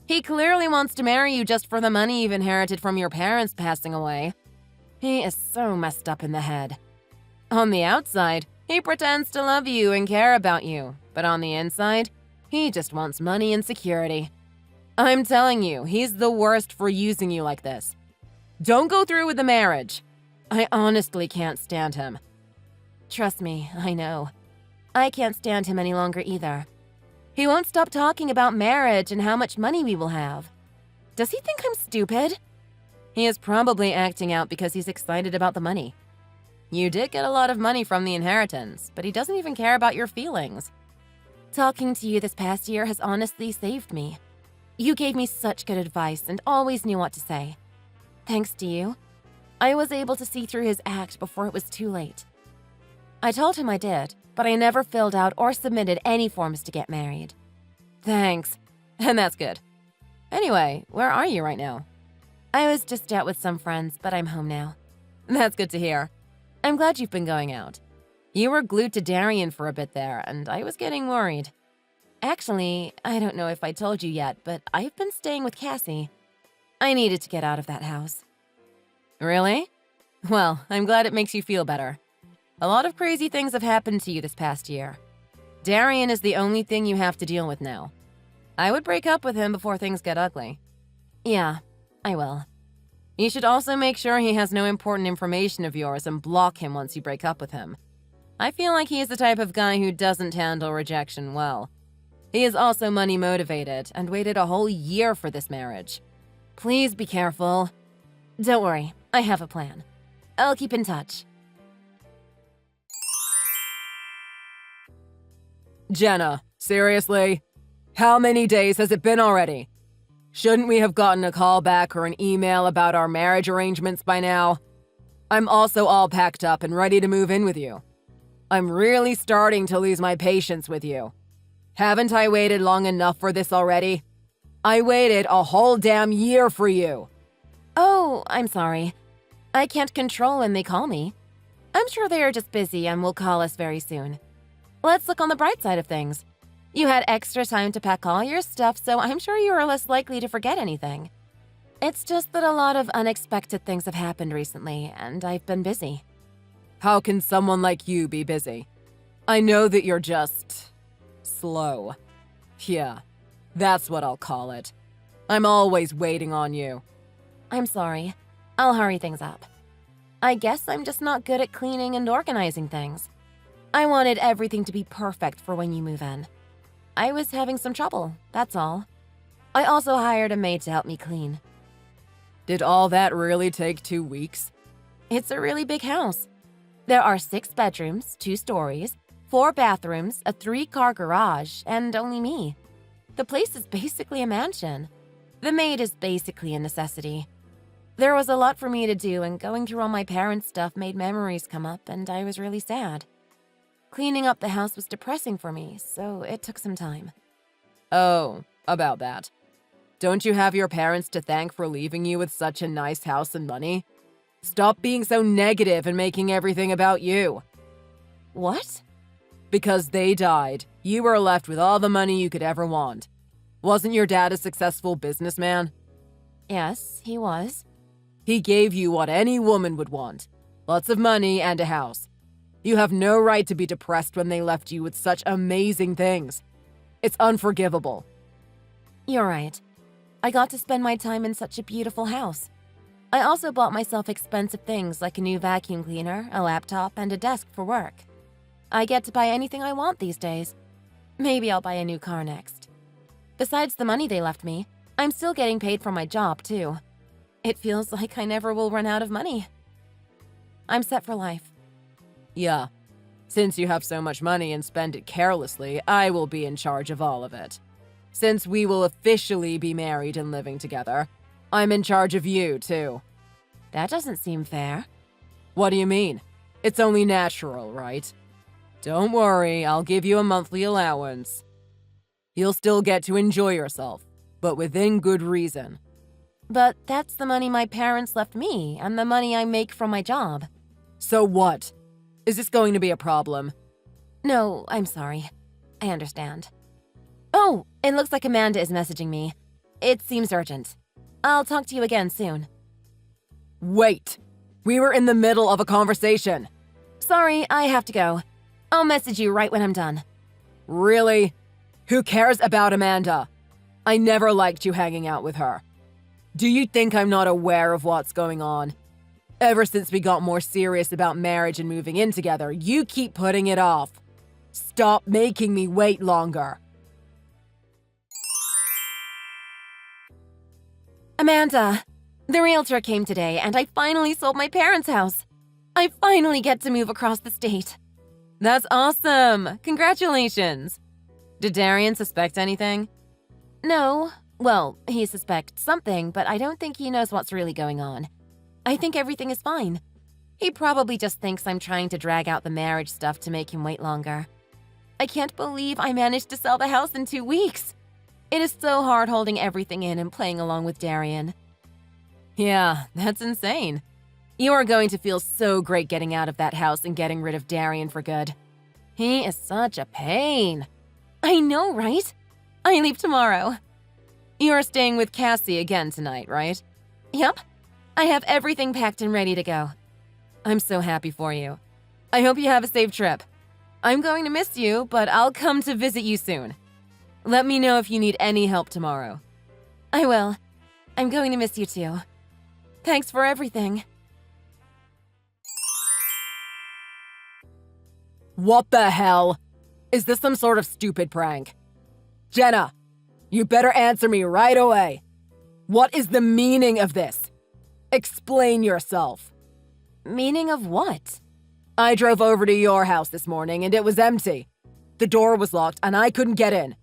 He clearly wants to marry you just for the money you've inherited from your parents passing away. He is so messed up in the head. On the outside, he pretends to love you and care about you, but on the inside, he just wants money and security. I'm telling you, he's the worst for using you like this. Don't go through with the marriage. I honestly can't stand him. Trust me, I know. I can't stand him any longer either. He won't stop talking about marriage and how much money we will have. Does he think I'm stupid? He is probably acting out because he's excited about the money. You did get a lot of money from the inheritance, but he doesn't even care about your feelings. Talking to you this past year has honestly saved me. You gave me such good advice and always knew what to say. Thanks to you, I was able to see through his act before it was too late. I told him I did, but I never filled out or submitted any forms to get married. Thanks. And that's good. Anyway, where are you right now? I was just out with some friends, but I'm home now. That's good to hear. I'm glad you've been going out. You were glued to Darian for a bit there, and I was getting worried. Actually, I don't know if I told you yet, but I've been staying with Cassie. I needed to get out of that house. Really? Well, I'm glad it makes you feel better. A lot of crazy things have happened to you this past year. Darian is the only thing you have to deal with now. I would break up with him before things get ugly. Yeah, I will. You should also make sure he has no important information of yours and block him once you break up with him. I feel like he is the type of guy who doesn't handle rejection well. He is also money motivated and waited a whole year for this marriage. Please be careful. Don't worry, I have a plan. I'll keep in touch. Jenna, seriously? How many days has it been already? Shouldn't we have gotten a call back or an email about our marriage arrangements by now? I'm also all packed up and ready to move in with you. I'm really starting to lose my patience with you. Haven't I waited long enough for this already? I waited a whole damn year for you. Oh, I'm sorry. I can't control when they call me. I'm sure they are just busy and will call us very soon. Let's look on the bright side of things. You had extra time to pack all your stuff, so I'm sure you are less likely to forget anything. It's just that a lot of unexpected things have happened recently, and I've been busy. How can someone like you be busy? I know that you're just slow. Yeah, that's what I'll call it. I'm always waiting on you. I'm sorry. I'll hurry things up. I guess I'm just not good at cleaning and organizing things. I wanted everything to be perfect for when you move in. I was having some trouble, that's all. I also hired a maid to help me clean. Did all that really take 2 weeks? It's a really big house. There are 6 bedrooms, 2 stories, 4 bathrooms, a 3-car garage, and only me. The place is basically a mansion. The maid is basically a necessity. There was a lot for me to do, and going through all my parents' stuff made memories come up, and I was really sad. Cleaning up the house was depressing for me, so it took some time. Oh, about that. Don't you have your parents to thank for leaving you with such a nice house and money? Stop being so negative and making everything about you. What? Because they died, you were left with all the money you could ever want. Wasn't your dad a successful businessman? Yes, he was. He gave you what any woman would want. Lots of money and a house. You have no right to be depressed when they left you with such amazing things. It's unforgivable. You're right. I got to spend my time in such a beautiful house. I also bought myself expensive things like a new vacuum cleaner, a laptop, and a desk for work. I get to buy anything I want these days. Maybe I'll buy a new car next. Besides the money they left me, I'm still getting paid for my job, too. It feels like I never will run out of money. I'm set for life. Yeah. Since you have so much money and spend it carelessly, I will be in charge of all of it. Since we will officially be married and living together, I'm in charge of you, too. That doesn't seem fair. What do you mean? It's only natural, right? Don't worry, I'll give you a monthly allowance. You'll still get to enjoy yourself, but within good reason. But that's the money my parents left me and the money I make from my job. So what? Is this going to be a problem? No, I'm sorry. I understand. Oh, it looks like Amanda is messaging me. It seems urgent. I'll talk to you again soon. Wait! We were in the middle of a conversation. Sorry, I have to go. I'll message you right when I'm done. Really? Who cares about Amanda? I never liked you hanging out with her. Do you think I'm not aware of what's going on? Ever since we got more serious about marriage and moving in together, you keep putting it off. Stop making me wait longer. Amanda, the realtor came today and I finally sold my parents' house. I finally get to move across the state. That's awesome! Congratulations! Did Darian suspect anything? No. Well, he suspects something, but I don't think he knows what's really going on. I think everything is fine. He probably just thinks I'm trying to drag out the marriage stuff to make him wait longer. I can't believe I managed to sell the house in 2 weeks. It is so hard holding everything in and playing along with Darian. Yeah, that's insane. You are going to feel so great getting out of that house and getting rid of Darian for good. He is such a pain. I know, right? I leave tomorrow. You are staying with Cassie again tonight, right? Yep. I have everything packed and ready to go. I'm so happy for you. I hope you have a safe trip. I'm going to miss you, but I'll come to visit you soon. Let me know if you need any help tomorrow. I will. I'm going to miss you too. Thanks for everything. What the hell? Is this some sort of stupid prank? Jenna, you better answer me right away. What is the meaning of this? Explain yourself. Meaning of what? I drove over to your house this morning and it was empty. The door was locked and I couldn't get in.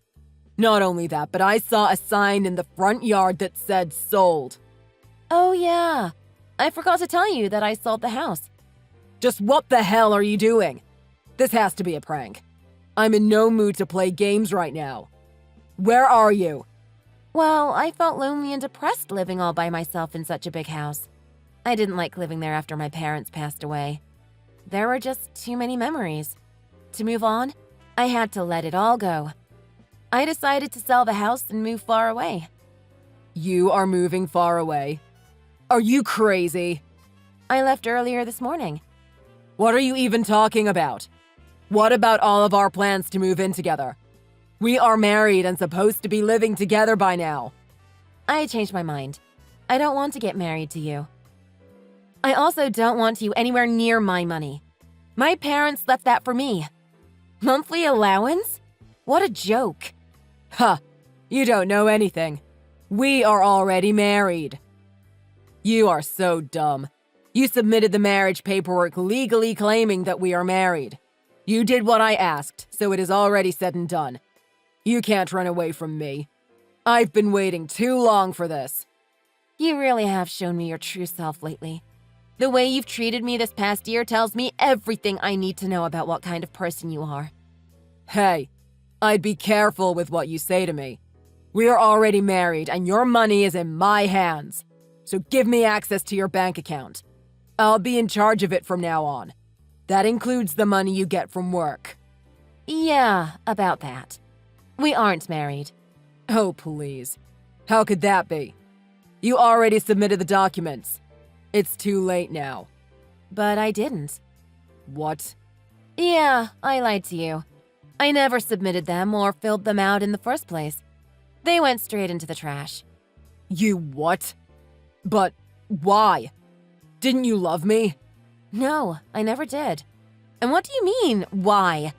Not only that, but I saw a sign in the front yard that said sold. Oh yeah. I forgot to tell you that I sold the house. Just what the hell are you doing? This has to be a prank. I'm in no mood to play games right now. Where are you? Well, I felt lonely and depressed living all by myself in such a big house. I didn't like living there after my parents passed away. There were just too many memories. To move on, I had to let it all go. I decided to sell the house and move far away. You are moving far away? Are you crazy? I left earlier this morning. What are you even talking about? What about all of our plans to move in together? We are married and supposed to be living together by now. I changed my mind. I don't want to get married to you. I also don't want you anywhere near my money. My parents left that for me. Monthly allowance? What a joke. Huh, you don't know anything. We are already married. You are so dumb. You submitted the marriage paperwork legally claiming that we are married. You did what I asked, so it is already said and done. You can't run away from me. I've been waiting too long for this. You really have shown me your true self lately. The way you've treated me this past year tells me everything I need to know about what kind of person you are. Hey, I'd be careful with what you say to me. We are already married and your money is in my hands. So give me access to your bank account. I'll be in charge of it from now on. That includes the money you get from work. Yeah, about that. We aren't married. Oh, please. How could that be? You already submitted the documents. It's too late now. But I didn't. What? Yeah, I lied to you. I never submitted them or filled them out in the first place. They went straight into the trash. You what? But why? Didn't you love me? No, I never did. And what do you mean, why?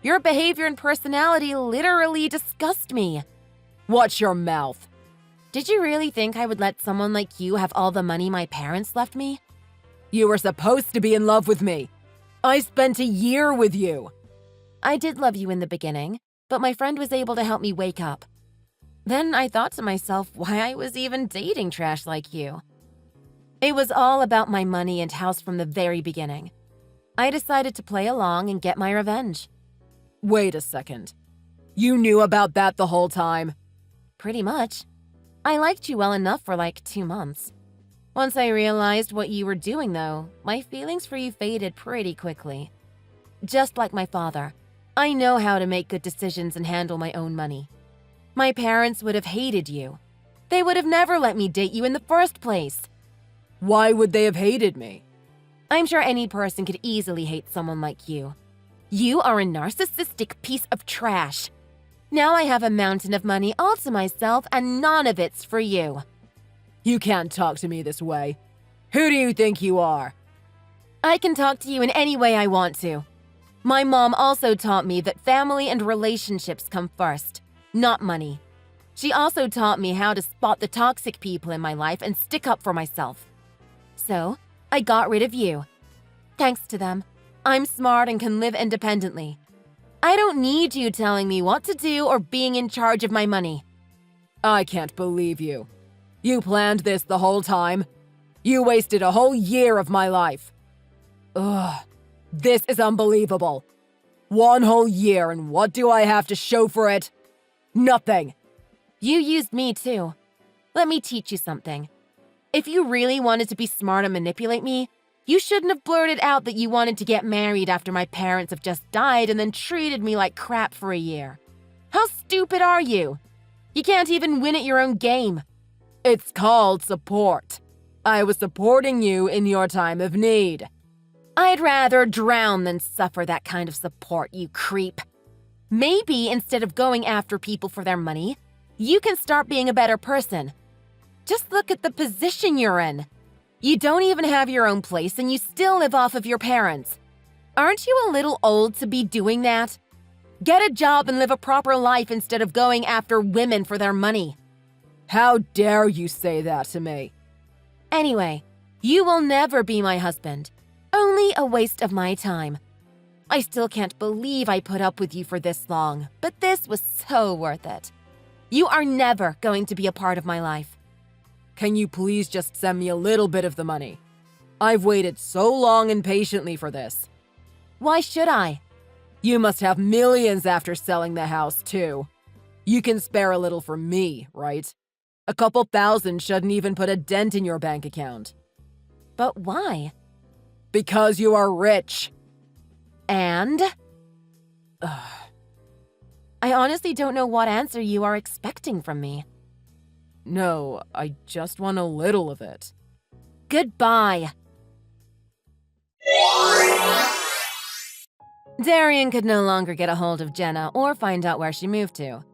Your behavior and personality literally disgust me. Watch your mouth. Did you really think I would let someone like you have all the money my parents left me? You were supposed to be in love with me. I spent a year with you. I did love you in the beginning, but my friend was able to help me wake up. Then I thought to myself why I was even dating trash like you. It was all about my money and house from the very beginning. I decided to play along and get my revenge. Wait a second. You knew about that the whole time? Pretty much. I liked you well enough for like 2 months. Once I realized what you were doing, though, my feelings for you faded pretty quickly. Just like my father, I know how to make good decisions and handle my own money. My parents would have hated you. They would have never let me date you in the first place. Why would they have hated me? I'm sure any person could easily hate someone like you. You are a narcissistic piece of trash. Now I have a mountain of money all to myself and none of it's for you. You can't talk to me this way. Who do you think you are? I can talk to you in any way I want to. My mom also taught me that family and relationships come first, not money. She also taught me how to spot the toxic people in my life and stick up for myself. So, I got rid of you. Thanks to them, I'm smart and can live independently. I don't need you telling me what to do or being in charge of my money. I can't believe you. You planned this the whole time. You wasted a whole year of my life. Ugh, this is unbelievable. 1 whole year, and what do I have to show for it? Nothing. You used me too. Let me teach you something. If you really wanted to be smart and manipulate me, you shouldn't have blurted out that you wanted to get married after my parents have just died and then treated me like crap for a year. How stupid are you? You can't even win at your own game. It's called support. I was supporting you in your time of need. I'd rather drown than suffer that kind of support, you creep. Maybe instead of going after people for their money, you can start being a better person. Just look at the position you're in. You don't even have your own place and you still live off of your parents. Aren't you a little old to be doing that? Get a job and live a proper life instead of going after women for their money. How dare you say that to me? Anyway, you will never be my husband. Only a waste of my time. I still can't believe I put up with you for this long, but this was so worth it. You are never going to be a part of my life. Can you please just send me a little bit of the money? I've waited so long and patiently for this. Why should I? You must have millions after selling the house, too. You can spare a little for me, right? A couple thousand shouldn't even put a dent in your bank account. But why? Because you are rich. And? I honestly don't know what answer you are expecting from me. No, I just want a little of it. Goodbye. Darian could no longer get a hold of Jenna or find out where she moved to.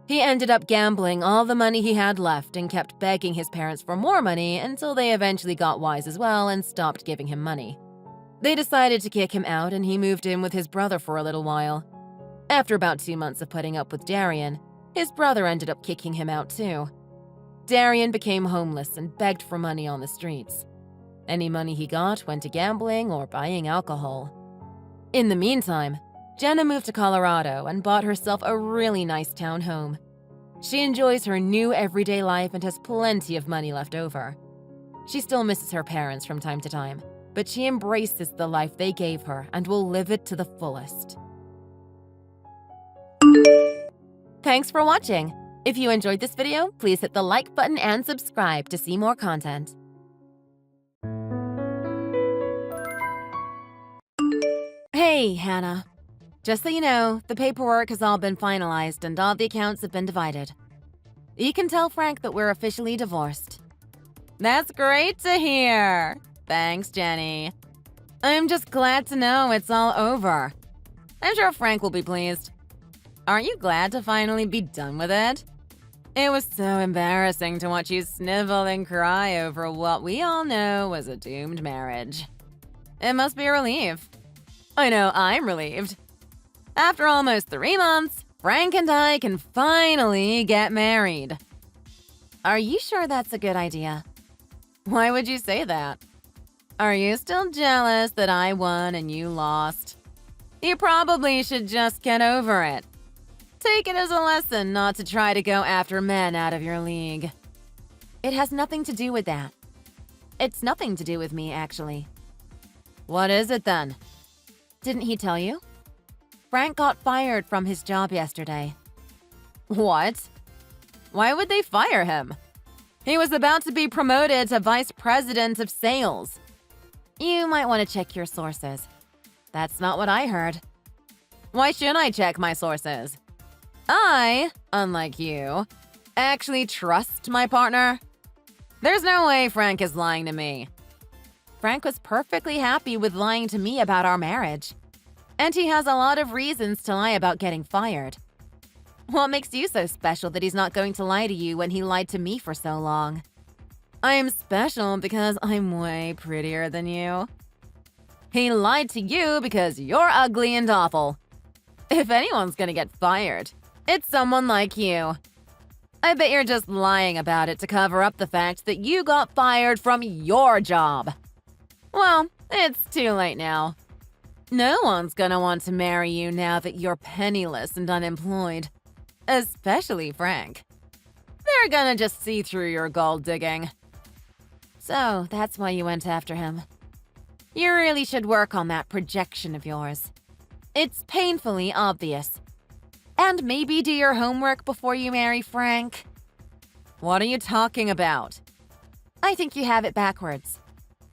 He ended up gambling all the money he had left and kept begging his parents for more money until they eventually got wise as well and stopped giving him money. They decided to kick him out and he moved in with his brother for a little while. After about 2 months of putting up with Darian, his brother ended up kicking him out too. Darian became homeless and begged for money on the streets. Any money he got went to gambling or buying alcohol. In the meantime, Jenna moved to Colorado and bought herself a really nice townhome. She enjoys her new everyday life and has plenty of money left over. She still misses her parents from time to time, but she embraces the life they gave her and will live it to the fullest. Thanks for watching. If you enjoyed this video, please hit the like button and subscribe to see more content. Hey, Hannah. Just so you know, the paperwork has all been finalized and all the accounts have been divided. You can tell Frank that we're officially divorced. That's great to hear. Thanks, Jenny. I'm just glad to know it's all over. I'm sure Frank will be pleased. Aren't you glad to finally be done with it? It was so embarrassing to watch you snivel and cry over what we all know was a doomed marriage. It must be a relief. I know I'm relieved. After almost 3 months, Frank and I can finally get married. Are you sure that's a good idea? Why would you say that? Are you still jealous that I won and you lost? You probably should just get over it. Take it as a lesson not to try to go after men out of your league. It has nothing to do with that. It's nothing to do with me, actually. What is it then? Didn't he tell you? Frank got fired from his job yesterday. What? Why would they fire him? He was about to be promoted to vice president of sales. You might want to check your sources. That's not what I heard. Why should I check my sources? I, unlike you, actually trust my partner. There's no way Frank is lying to me. Frank was perfectly happy with lying to me about our marriage. And he has a lot of reasons to lie about getting fired. What makes you so special that he's not going to lie to you when he lied to me for so long? I am special because I'm way prettier than you. He lied to you because you're ugly and awful. If anyone's gonna get fired, it's someone like you. I bet you're just lying about it to cover up the fact that you got fired from your job. Well, it's too late now. No one's gonna want to marry you now that you're penniless and unemployed. Especially Frank. They're gonna just see through your gold digging. So, that's why you went after him. You really should work on that projection of yours. It's painfully obvious. And maybe do your homework before you marry Frank. What are you talking about? I think you have it backwards.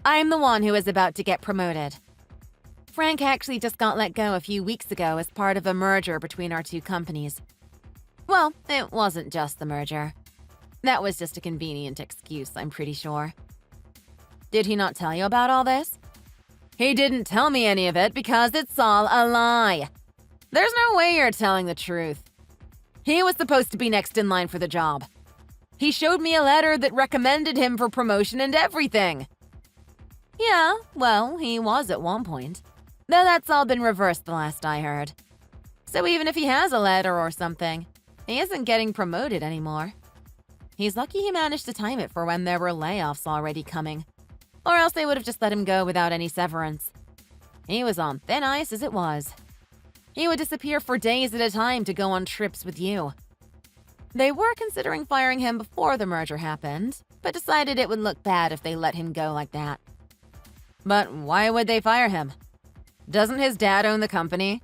I'm the one who is about to get promoted. Frank actually just got let go a few weeks ago as part of a merger between our two companies. Well, it wasn't just the merger. That was just a convenient excuse, I'm pretty sure. Did he not tell you about all this? He didn't tell me any of it because it's all a lie. There's no way you're telling the truth. He was supposed to be next in line for the job. He showed me a letter that recommended him for promotion and everything. Yeah, well, he was at one point. Though that's all been reversed the last I heard. So even if he has a letter or something, he isn't getting promoted anymore. He's lucky he managed to time it for when there were layoffs already coming. Or else they would have just let him go without any severance. He was on thin ice as it was. He would disappear for days at a time to go on trips with you. They were considering firing him before the merger happened, but decided it would look bad if they let him go like that. But why would they fire him? Doesn't his dad own the company?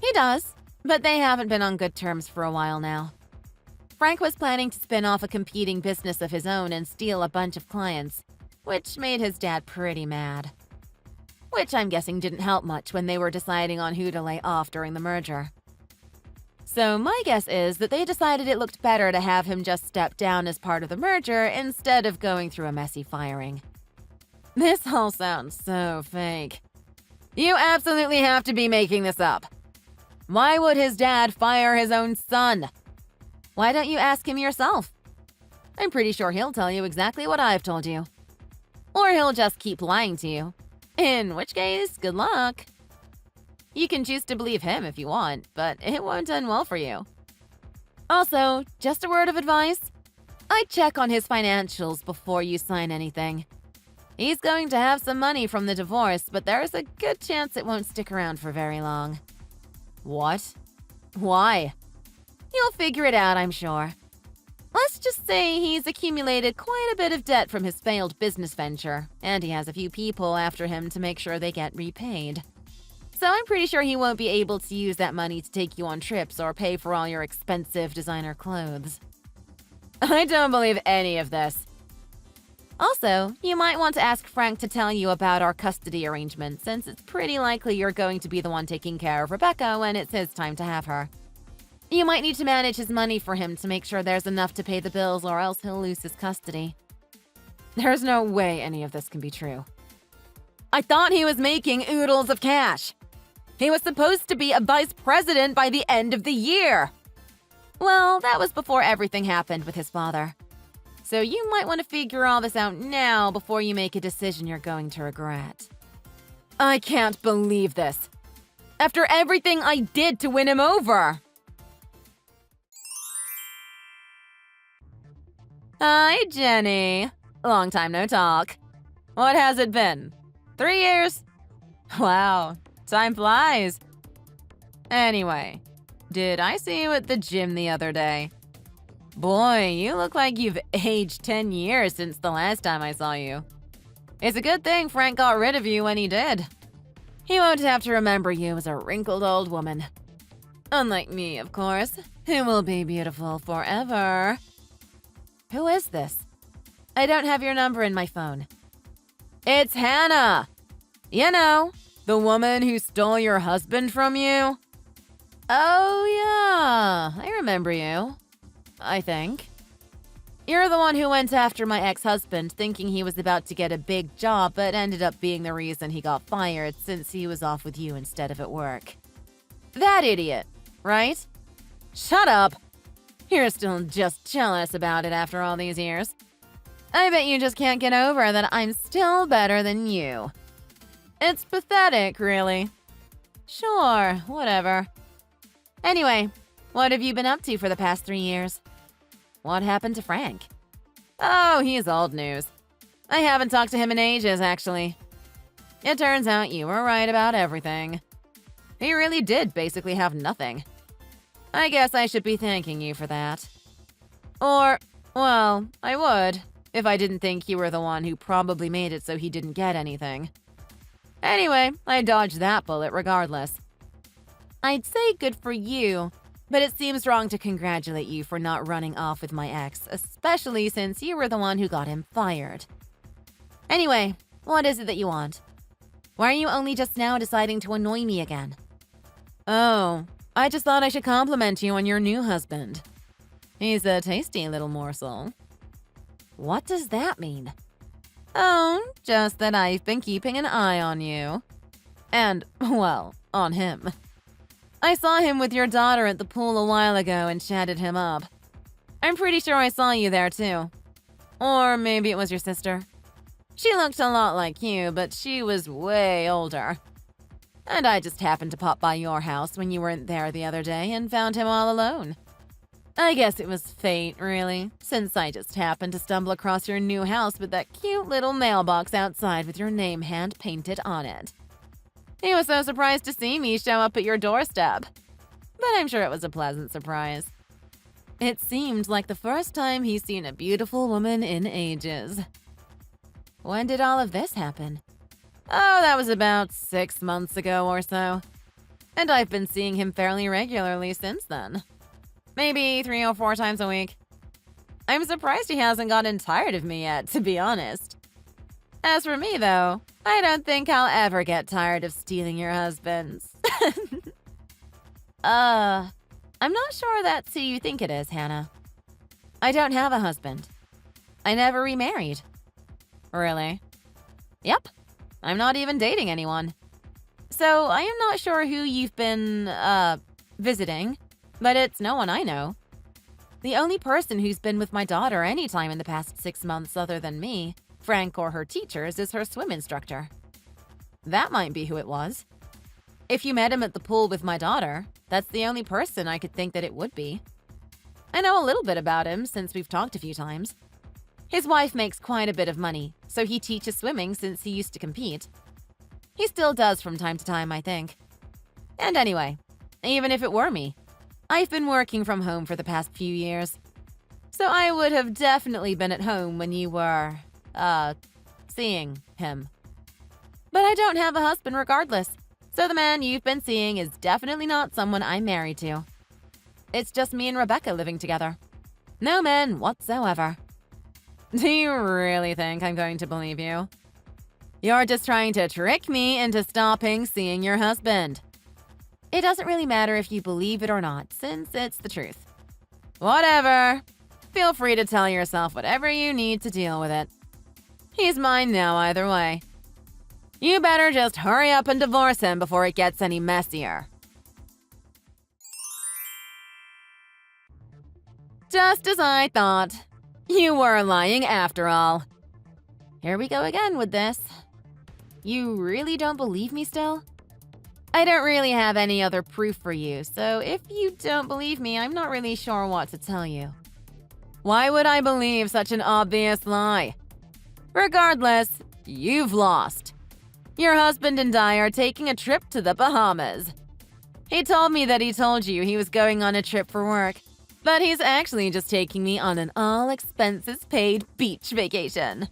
He does, but they haven't been on good terms for a while now. Frank was planning to spin off a competing business of his own and steal a bunch of clients, which made his dad pretty mad. which I'm guessing didn't help much when they were deciding on who to lay off during the merger. So my guess is that they decided it looked better to have him just step down as part of the merger instead of going through a messy firing. This all sounds so fake. You absolutely have to be making this up. Why would his dad fire his own son? Why don't you ask him yourself? I'm pretty sure he'll tell you exactly what I've told you. Or he'll just keep lying to you. In which case, good luck. You can choose to believe him if you want, but it won't end well for you. Also, just a word of advice. I'd check on his financials before you sign anything. He's going to have some money from the divorce, but there's a good chance it won't stick around for very long. What? Why? You'll figure it out, I'm sure. Let's just say he's accumulated quite a bit of debt from his failed business venture, and he has a few people after him to make sure they get repaid. So I'm pretty sure he won't be able to use that money to take you on trips or pay for all your expensive designer clothes. I don't believe any of this. Also, you might want to ask Frank to tell you about our custody arrangement, since it's pretty likely you're going to be the one taking care of Rebecca when it's his time to have her. You might need to manage his money for him to make sure there's enough to pay the bills, or else he'll lose his custody. There's no way any of this can be true. I thought he was making oodles of cash. He was supposed to be a vice president by the end of the year. Well, that was before everything happened with his father. So you might want to figure all this out now before you make a decision you're going to regret. I can't believe this. After everything I did to win him over. Hi, Jenny. Long time no talk. What has it been? 3 years? Wow, time flies. Anyway, did I see you at the gym the other day? Boy, you look like you've aged 10 years since the last time I saw you. It's a good thing Frank got rid of you when he did. He won't have to remember you as a wrinkled old woman. Unlike me, of course, who will be beautiful forever. Who is this? I don't have your number in my phone. It's Hannah! You know, the woman who stole your husband from you. Oh yeah, I remember you. I think. You're the one who went after my ex-husband thinking he was about to get a big job, but ended up being the reason he got fired since he was off with you instead of at work. That idiot, right? Shut up! You're still just jealous about it after all these years. I bet you just can't get over that I'm still better than you. It's pathetic, really. Sure, whatever. Anyway, what have you been up to for the past 3 years? What happened to Frank? Oh, he's old news. I haven't talked to him in ages, actually. It turns out you were right about everything. He really did basically have nothing. I guess I should be thanking you for that. Or, well, I would, if I didn't think you were the one who probably made it so he didn't get anything. Anyway, I dodged that bullet regardless. I'd say good for you, but it seems wrong to congratulate you for not running off with my ex, especially since you were the one who got him fired. Anyway, what is it that you want? Why are you only just now deciding to annoy me again? Oh, I just thought I should compliment you on your new husband. He's a tasty little morsel. What does that mean? Oh, just that I've been keeping an eye on you. And, well, on him. I saw him with your daughter at the pool a while ago and chatted him up. I'm pretty sure I saw you there too. Or maybe it was your sister. She looked a lot like you, but she was way older. And I just happened to pop by your house when you weren't there the other day and found him all alone. I guess it was fate, really, since I just happened to stumble across your new house with that cute little mailbox outside with your name hand-painted on it. He was so surprised to see me show up at your doorstep. But I'm sure it was a pleasant surprise. It seemed like the first time he's seen a beautiful woman in ages. When did all of this happen? Oh, that was about 6 months ago or so. And I've been seeing him fairly regularly since then. Maybe 3 or 4 times a week. I'm surprised he hasn't gotten tired of me yet, to be honest. As for me, though, I don't think I'll ever get tired of stealing your husbands. I'm not sure that's who you think it is, Hannah. I don't have a husband. I never remarried. Really? Yep. I'm not even dating anyone. So I am not sure who you've been, visiting, but it's no one I know. The only person who's been with my daughter any time in the past 6 months other than me, Frank or her teachers, is her swim instructor. That might be who it was. If you met him at the pool with my daughter, that's the only person I could think that it would be. I know a little bit about him since we've talked a few times. His wife makes quite a bit of money, so he teaches swimming since he used to compete. He still does from time to time, I think. And anyway, even if it were me, I've been working from home for the past few years. So I would have definitely been at home when you were, seeing him. But I don't have a husband regardless, so the man you've been seeing is definitely not someone I'm married to. It's just me and Rebecca living together. No men whatsoever. Do you really think I'm going to believe you? You're just trying to trick me into stopping seeing your husband. It doesn't really matter if you believe it or not, since it's the truth. Whatever. Feel free to tell yourself whatever you need to deal with it. He's mine now either way. You better just hurry up and divorce him before it gets any messier. Just as I thought. You were lying after all. Here we go again with this. You really don't believe me still? I don't really have any other proof for you, so if you don't believe me, I'm not really sure what to tell you. Why would I believe such an obvious lie? Regardless, you've lost. Your husband and I are taking a trip to the Bahamas. He told me that he told you he was going on a trip for work, but he's actually just taking me on an all-expenses-paid beach vacation.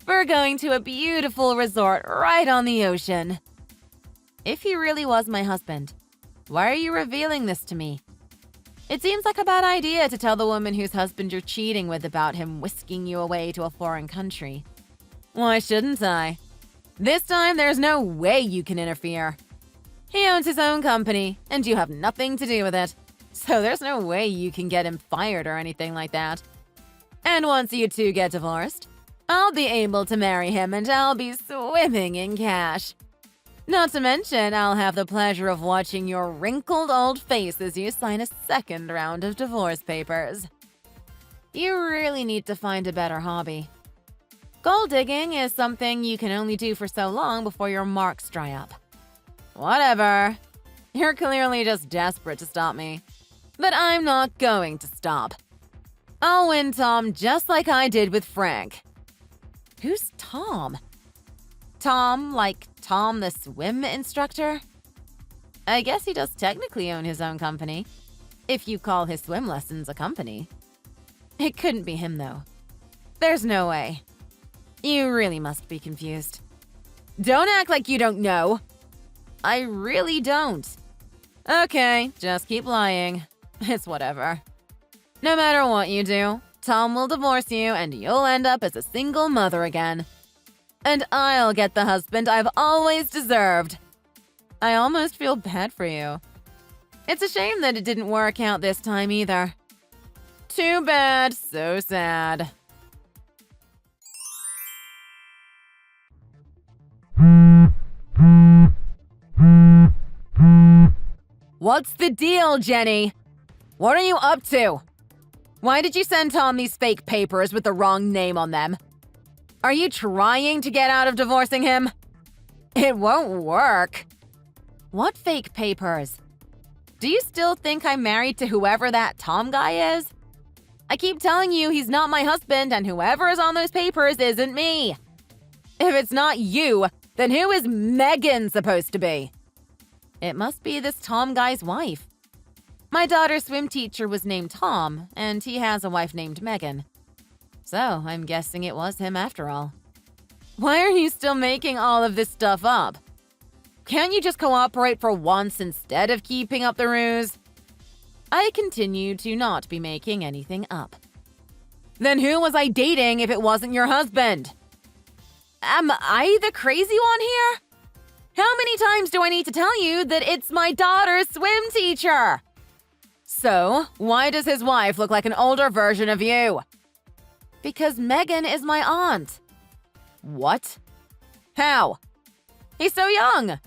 We're going to a beautiful resort right on the ocean. If he really was my husband, why are you revealing this to me? It seems like a bad idea to tell the woman whose husband you're cheating with about him whisking you away to a foreign country. Why shouldn't I? This time, there's no way you can interfere. He owns his own company, and you have nothing to do with it. So there's no way you can get him fired or anything like that. And once you two get divorced, I'll be able to marry him and I'll be swimming in cash. Not to mention, I'll have the pleasure of watching your wrinkled old face as you sign a second round of divorce papers. You really need to find a better hobby. Gold digging is something you can only do for so long before your marks dry up. Whatever. You're clearly just desperate to stop me. But I'm not going to stop. I'll win Tom just like I did with Frank. Who's Tom? Tom, like Tom the swim instructor? I guess he does technically own his own company, if you call his swim lessons a company. It couldn't be him, though. There's no way. You really must be confused. Don't act like you don't know. I really don't. Okay, just keep lying. It's whatever. No matter what you do, Tom will divorce you and you'll end up as a single mother again. And I'll get the husband I've always deserved. I almost feel bad for you. It's a shame that it didn't work out this time either. Too bad, so sad. What's the deal, Jenny? What are you up to? Why did you send Tom these fake papers with the wrong name on them? Are you trying to get out of divorcing him? It won't work. What fake papers? Do you still think I'm married to whoever that Tom guy is? I keep telling you he's not my husband and whoever is on those papers isn't me. If it's not you, then who is Megan supposed to be? It must be this Tom guy's wife. My daughter's swim teacher was named Tom, and he has a wife named Megan. So, I'm guessing it was him after all. Why are you still making all of this stuff up? Can't you just cooperate for once instead of keeping up the ruse? I continue to not be making anything up. Then who was I dating if it wasn't your husband? Am I the crazy one here? How many times do I need to tell you that it's my daughter's swim teacher? So, why does his wife look like an older version of you? Because Megan is my aunt. What? How? He's so young.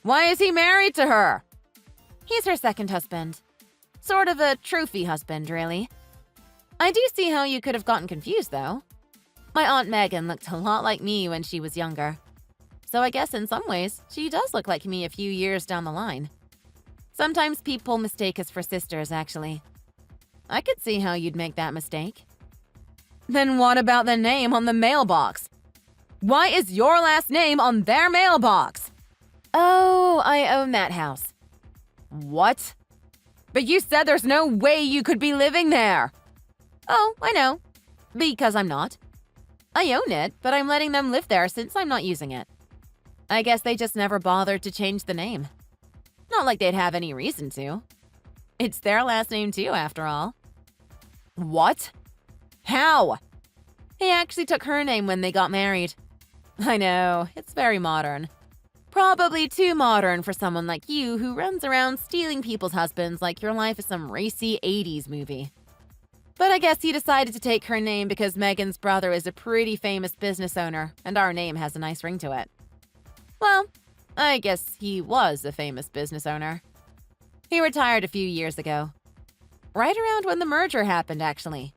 Why is he married to her? He's her second husband. Sort of a trophy husband, really. I do see how you could have gotten confused, though. My Aunt Megan looked a lot like me when she was younger. So I guess in some ways, she does look like me a few years down the line. Sometimes people mistake us for sisters, actually. I could see how you'd make that mistake. Then what about the name on the mailbox? Why is your last name on their mailbox? Oh, I own that house. What? But you said there's no way you could be living there. Oh, I know. Because I'm not. I own it, but I'm letting them live there since I'm not using it. I guess they just never bothered to change the name. Not like they'd have any reason to. It's their last name too, after all. What? How? He actually took her name when they got married. I know, it's very modern. Probably too modern for someone like you who runs around stealing people's husbands like your life is some racy 80s movie. But I guess he decided to take her name because Megan's brother is a pretty famous business owner, and our name has a nice ring to it. Well, I guess he was a famous business owner. He retired a few years ago. Right around when the merger happened, actually.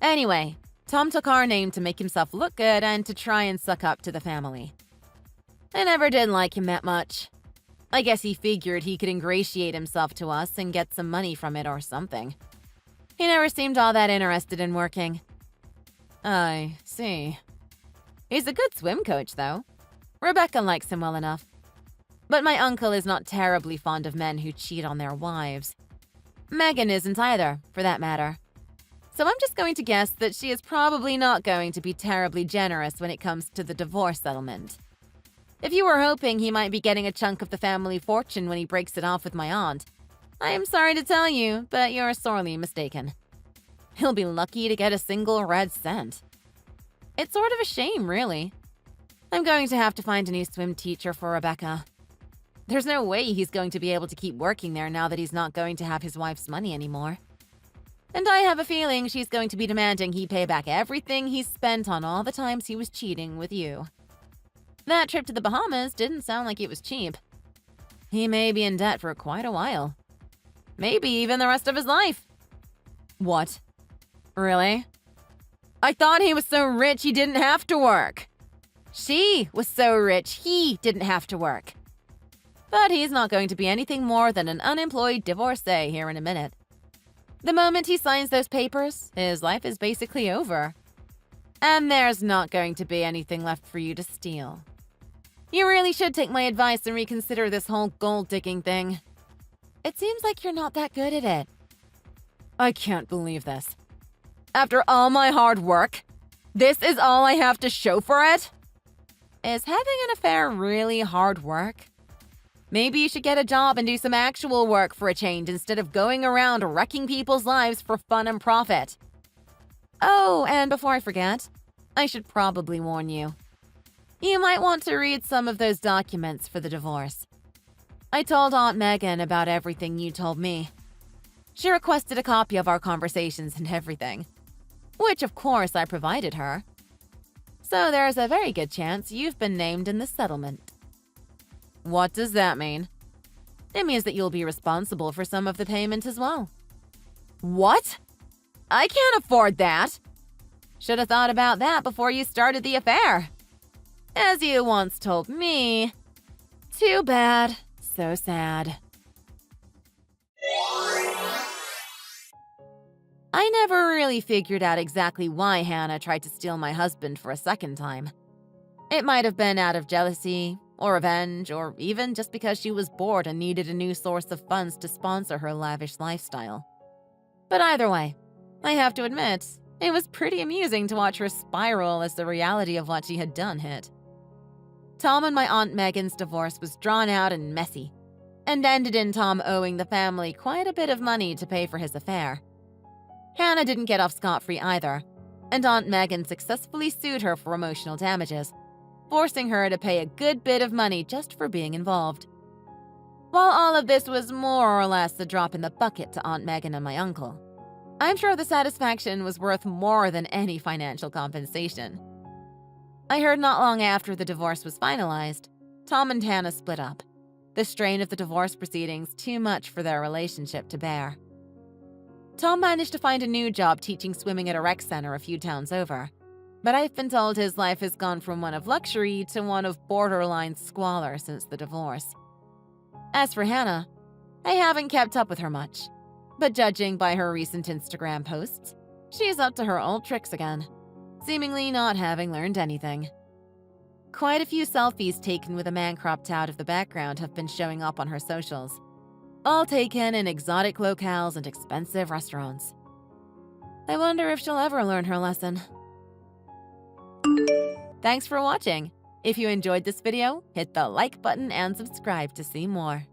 Anyway, Tom took our name to make himself look good and to try and suck up to the family. I never did like him that much. I guess he figured he could ingratiate himself to us and get some money from it or something. He never seemed all that interested in working. I see. He's a good swim coach, though. Rebecca likes him well enough. But my uncle is not terribly fond of men who cheat on their wives. Megan isn't either, for that matter. So I'm just going to guess that she is probably not going to be terribly generous when it comes to the divorce settlement. If you were hoping he might be getting a chunk of the family fortune when he breaks it off with my aunt, I am sorry to tell you, but you're sorely mistaken. He'll be lucky to get a single red cent. It's sort of a shame, really. I'm going to have to find a new swim teacher for Rebecca. There's no way he's going to be able to keep working there now that he's not going to have his wife's money anymore. And I have a feeling she's going to be demanding he pay back everything he's spent on all the times he was cheating with you. That trip to the Bahamas didn't sound like it was cheap. He may be in debt for quite a while. Maybe even the rest of his life. What? Really? I thought he was so rich he didn't have to work. She was so rich he didn't have to work. But he's not going to be anything more than an unemployed divorcee here in a minute. The moment he signs those papers, his life is basically over. And there's not going to be anything left for you to steal. You really should take my advice and reconsider this whole gold-digging thing. It seems like you're not that good at it. I can't believe this. After all my hard work, this is all I have to show for it? Is having an affair really hard work? Maybe you should get a job and do some actual work for a change instead of going around wrecking people's lives for fun and profit. Oh, and before I forget, I should probably warn you. You might want to read some of those documents for the divorce. I told Aunt Megan about everything you told me. She requested a copy of our conversations and everything, which of course I provided her. So there's a very good chance you've been named in the settlement. What does that mean? It means that you'll be responsible for some of the payment as well. What? I can't afford that. Should have thought about that before you started the affair. As you once told me. Too bad. So sad. I never really figured out exactly why Hannah tried to steal my husband for a second time. It might have been out of jealousy, or revenge, or even just because she was bored and needed a new source of funds to sponsor her lavish lifestyle. But either way, I have to admit, it was pretty amusing to watch her spiral as the reality of what she had done hit. Tom and my Aunt Megan's divorce was drawn out and messy, and ended in Tom owing the family quite a bit of money to pay for his affair. Hannah didn't get off scot-free either, and Aunt Megan successfully sued her for emotional damages, forcing her to pay a good bit of money just for being involved. While all of this was more or less a drop in the bucket to Aunt Megan and my uncle, I'm sure the satisfaction was worth more than any financial compensation. I heard not long after the divorce was finalized, Tom and Hannah split up. The strain of the divorce proceedings too much for their relationship to bear. Tom managed to find a new job teaching swimming at a rec center a few towns over, but I've been told his life has gone from one of luxury to one of borderline squalor since the divorce. As for Hannah, I haven't kept up with her much, but judging by her recent Instagram posts, she's up to her old tricks again, seemingly not having learned anything. Quite a few selfies taken with a man cropped out of the background have been showing up on her socials, all taken in exotic locales and expensive restaurants. I wonder if she'll ever learn her lesson. Thanks for watching. If you enjoyed this video, hit the like button and subscribe to see more.